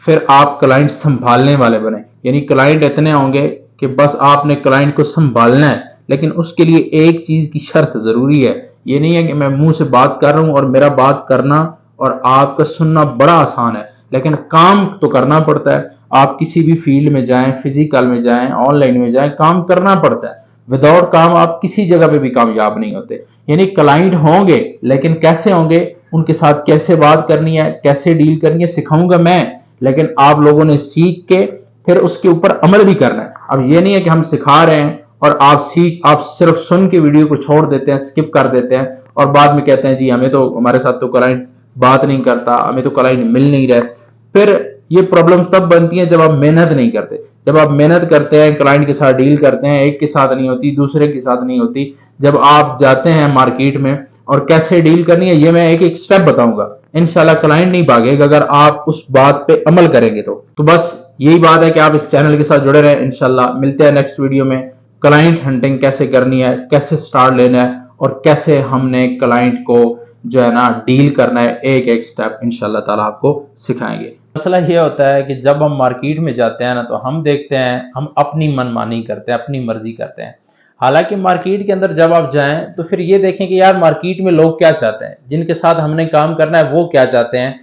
फिर आप क्लाइंट संभालने वाले बने, यानी क्लाइंट इतने होंगे कि बस आपने क्लाइंट को संभालना है। लेकिन उसके लिए एक चीज की शर्त जरूरी है, ये नहीं है कि मैं मुंह से बात कर रहा हूं और मेरा बात करना और आपका सुनना बड़ा आसान है, लेकिन काम तो करना पड़ता है। आप किसी भी फील्ड में जाएं, फिजिकल में जाएं, ऑनलाइन में जाएं, काम करना पड़ता है। विदाउट काम आप किसी जगह पे भी कामयाब नहीं होते। यानी क्लाइंट होंगे, लेकिन कैसे होंगे, उनके साथ कैसे बात करनी है, कैसे डील करनी है, सिखाऊंगा मैं। लेकिन आप लोगों ने सीख के फिर उसके ऊपर अमल भी करना है। अब ये नहीं है कि हम सिखा रहे हैं और आप सिर्फ सुन के वीडियो को छोड़ देते हैं, स्किप कर देते हैं और बाद में कहते हैं जी हमें तो, हमारे साथ तो क्लाइंट बात नहीं करता, हमें तो क्लाइंट मिल नहीं रहे। फिर ये प्रॉब्लम तब बनती है जब आप मेहनत नहीं करते। जब आप मेहनत करते हैं, क्लाइंट के साथ डील करते हैं, एक के साथ नहीं होती, दूसरे के साथ नहीं होती। जब आप जाते हैं मार्केट में और कैसे डील करनी है, ये मैं एक एक स्टेप बताऊंगा। इंशाल्लाह क्लाइंट नहीं भागेगा अगर आप उस बात पे अमल करेंगे तो बस यही बात है कि आप इस चैनल के साथ जुड़े रहें। इंशाल्लाह मिलते हैं नेक्स्ट वीडियो में। क्लाइंट हंटिंग कैसे करनी है, कैसे स्टार्ट लेना है और कैसे हमने क्लाइंट को जो है ना डील करना है, एक एक स्टेप इंशाल्लाह ताला आपको सिखाएंगे। मसला ये होता है कि जब हम मार्केट में जाते हैं ना, तो हम देखते हैं हम अपनी मनमानी करते हैं, अपनी मर्जी करते हैं। हालांकि मार्केट के अंदर जब आप जाएं तो फिर ये देखें कि यार मार्केट में लोग क्या चाहते हैं, जिनके साथ हमने काम करना है वो क्या चाहते हैं,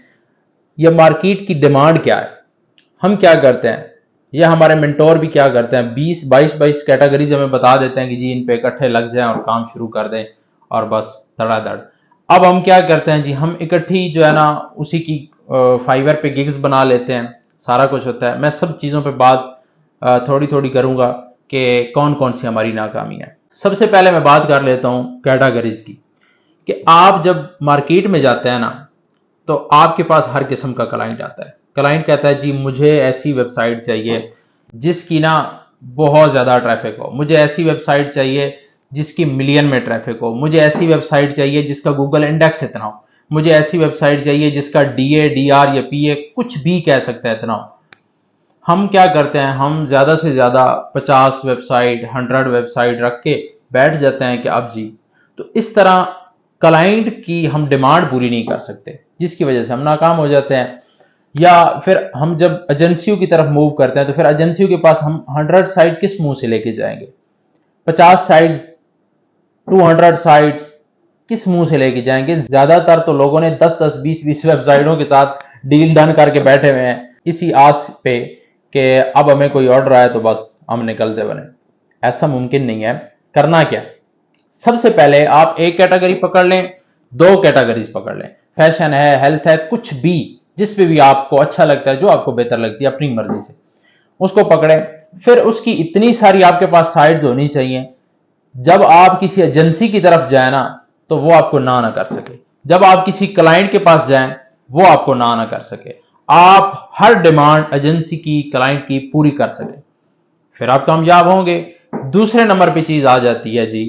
या मार्केट की डिमांड क्या है। हम क्या करते हैं, या हमारे मेंटोर भी क्या करते हैं, 20-22 कैटेगरीज हमें बता देते हैं कि जी इन पे इकट्ठे लग जाएं और काम शुरू कर दें और बस धड़ाधड़। अब हम क्या करते हैं जी, हम इकट्ठी जो है ना उसी की फाइवर पे गिग्स बना लेते हैं, सारा कुछ होता है। मैं सब चीज़ों पे बात थोड़ी थोड़ी करूंगा कि कौन कौन सी हमारी नाकामी है। सबसे पहले मैं बात कर लेता हूँ कैटेगरीज की, कि आप जब मार्केट में जाते हैं ना, तो आपके पास हर किस्म का क्लाइंट आता है। क्लाइंट कहता है जी मुझे ऐसी वेबसाइट चाहिए जिसकी ना बहुत ज़्यादा ट्रैफिक हो, मुझे ऐसी वेबसाइट चाहिए जिसकी मिलियन में ट्रैफिक हो, मुझे ऐसी वेबसाइट चाहिए जिसका गूगल इंडेक्स इतना हो, मुझे ऐसी वेबसाइट चाहिए जिसका डीए, डीआर या पीए कुछ भी कह सकते हैं इतना हो। हम क्या करते हैं, हम ज़्यादा से ज़्यादा 50 वेबसाइट, 100 वेबसाइट रख के बैठ जाते हैं कि अब जी। तो इस तरह क्लाइंट की हम डिमांड पूरी नहीं कर सकते, जिसकी वजह से हम नाकाम हो जाते हैं। या फिर हम जब एजेंसियों की तरफ मूव करते हैं, तो फिर एजेंसियों के पास हम 100 साइट किस मुंह से लेके जाएंगे, 50 साइट्स, 200 साइट्स किस मुंह से लेके जाएंगे। ज्यादातर तो लोगों ने 10-10, 20-20 वेबसाइटों के साथ डील डन करके बैठे हुए हैं, इसी आस पे कि अब हमें कोई ऑर्डर आया तो बस हम निकलते बने। ऐसा मुमकिन नहीं है। करना क्या, सबसे पहले आप एक कैटेगरी पकड़ लें, 2 कैटेगरीज पकड़ लें, फैशन है, हेल्थ है, कुछ भी, जिस पे भी आपको अच्छा लगता है, जो आपको बेहतर लगती है अपनी मर्जी से उसको पकड़े। फिर उसकी इतनी सारी आपके पास साइट्स होनी चाहिए, जब आप किसी एजेंसी की तरफ जाए ना, तो वो आपको ना कर सके। जब आप किसी क्लाइंट के पास जाएं, वो आपको ना कर सके। आप हर डिमांड एजेंसी की, क्लाइंट की पूरी कर सके, फिर आप कामयाब होंगे। दूसरे नंबर पे चीज आ जाती है जी,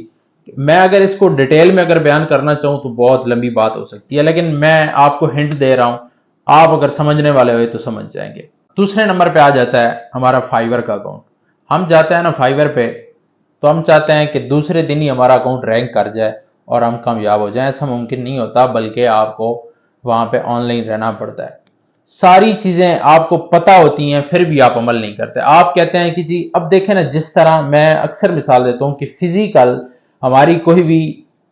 मैं अगर इसको डिटेल में अगर बयान करना चाहूं तो बहुत लंबी बात हो सकती है, लेकिन मैं आपको हिंट दे रहा हूं, आप अगर समझने वाले हो तो समझ जाएंगे। दूसरे नंबर पे आ जाता है हमारा फाइवर का अकाउंट। हम जाते हैं ना फाइवर पे, तो हम चाहते हैं कि दूसरे दिन ही हमारा अकाउंट रैंक कर जाए और हम कामयाब हो जाएं। ऐसा मुमकिन नहीं होता, बल्कि आपको वहां पे ऑनलाइन रहना पड़ता है। सारी चीजें आपको पता होती हैं, फिर भी आप अमल नहीं करते। आप कहते हैं कि जी अब देखें ना, जिस तरह मैं अक्सर मिसाल देता हूं कि फिजिकल हमारी कोई भी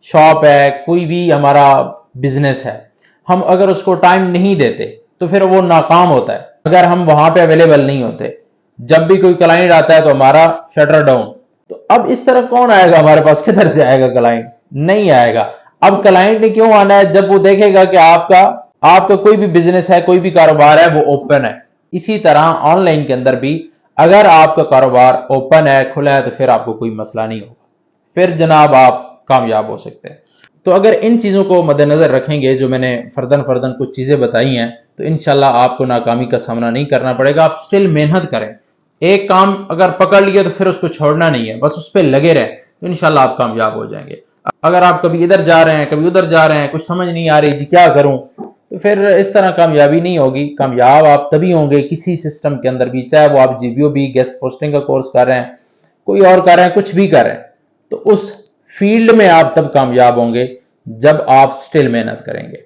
शॉप है, कोई भी हमारा बिजनेस है, हम अगर उसको टाइम नहीं देते तो फिर वो नाकाम होता है। अगर हम वहां पे अवेलेबल नहीं होते, जब भी कोई क्लाइंट आता है तो हमारा शटर डाउन। तो अब इस तरह कौन आएगा हमारे पास, किधर से आएगा क्लाइंट, नहीं आएगा। अब क्लाइंट ने क्यों आना है, जब वो देखेगा कि आपका कोई भी बिजनेस है, कोई भी कारोबार है, वो ओपन है। इसी तरह ऑनलाइन के अंदर भी अगर आपका कारोबार ओपन है, खुला है, तो फिर आपको कोई मसला नहीं होगा, फिर जनाब आप कामयाब हो सकते हैं। तो अगर इन चीज़ों को मद्देनजर रखेंगे, जो मैंने फर्दन फर्दन कुछ चीज़ें बताई हैं, तो इंशाल्लाह आपको नाकामी का सामना नहीं करना पड़ेगा। आप स्टिल मेहनत करें, एक काम अगर पकड़ लिया तो फिर उसको छोड़ना नहीं है, बस उस पर लगे रहें, तो इंशाल्लाह आप कामयाब हो जाएंगे। अगर आप कभी इधर जा रहे हैं, कभी उधर जा रहे हैं, कुछ समझ नहीं आ रही जी क्या करूं, तो फिर इस तरह कामयाबी नहीं होगी। कामयाब आप तभी होंगे किसी सिस्टम के अंदर भी, चाहे वो आप जीबीओ भी, गेस्ट पोस्टिंग का कोर्स कर रहे हैं, कोई और कर रहे हैं, कुछ भी कर रहे हैं, तो उस फील्ड में आप तब कामयाब होंगे जब आप स्टिल मेहनत करेंगे।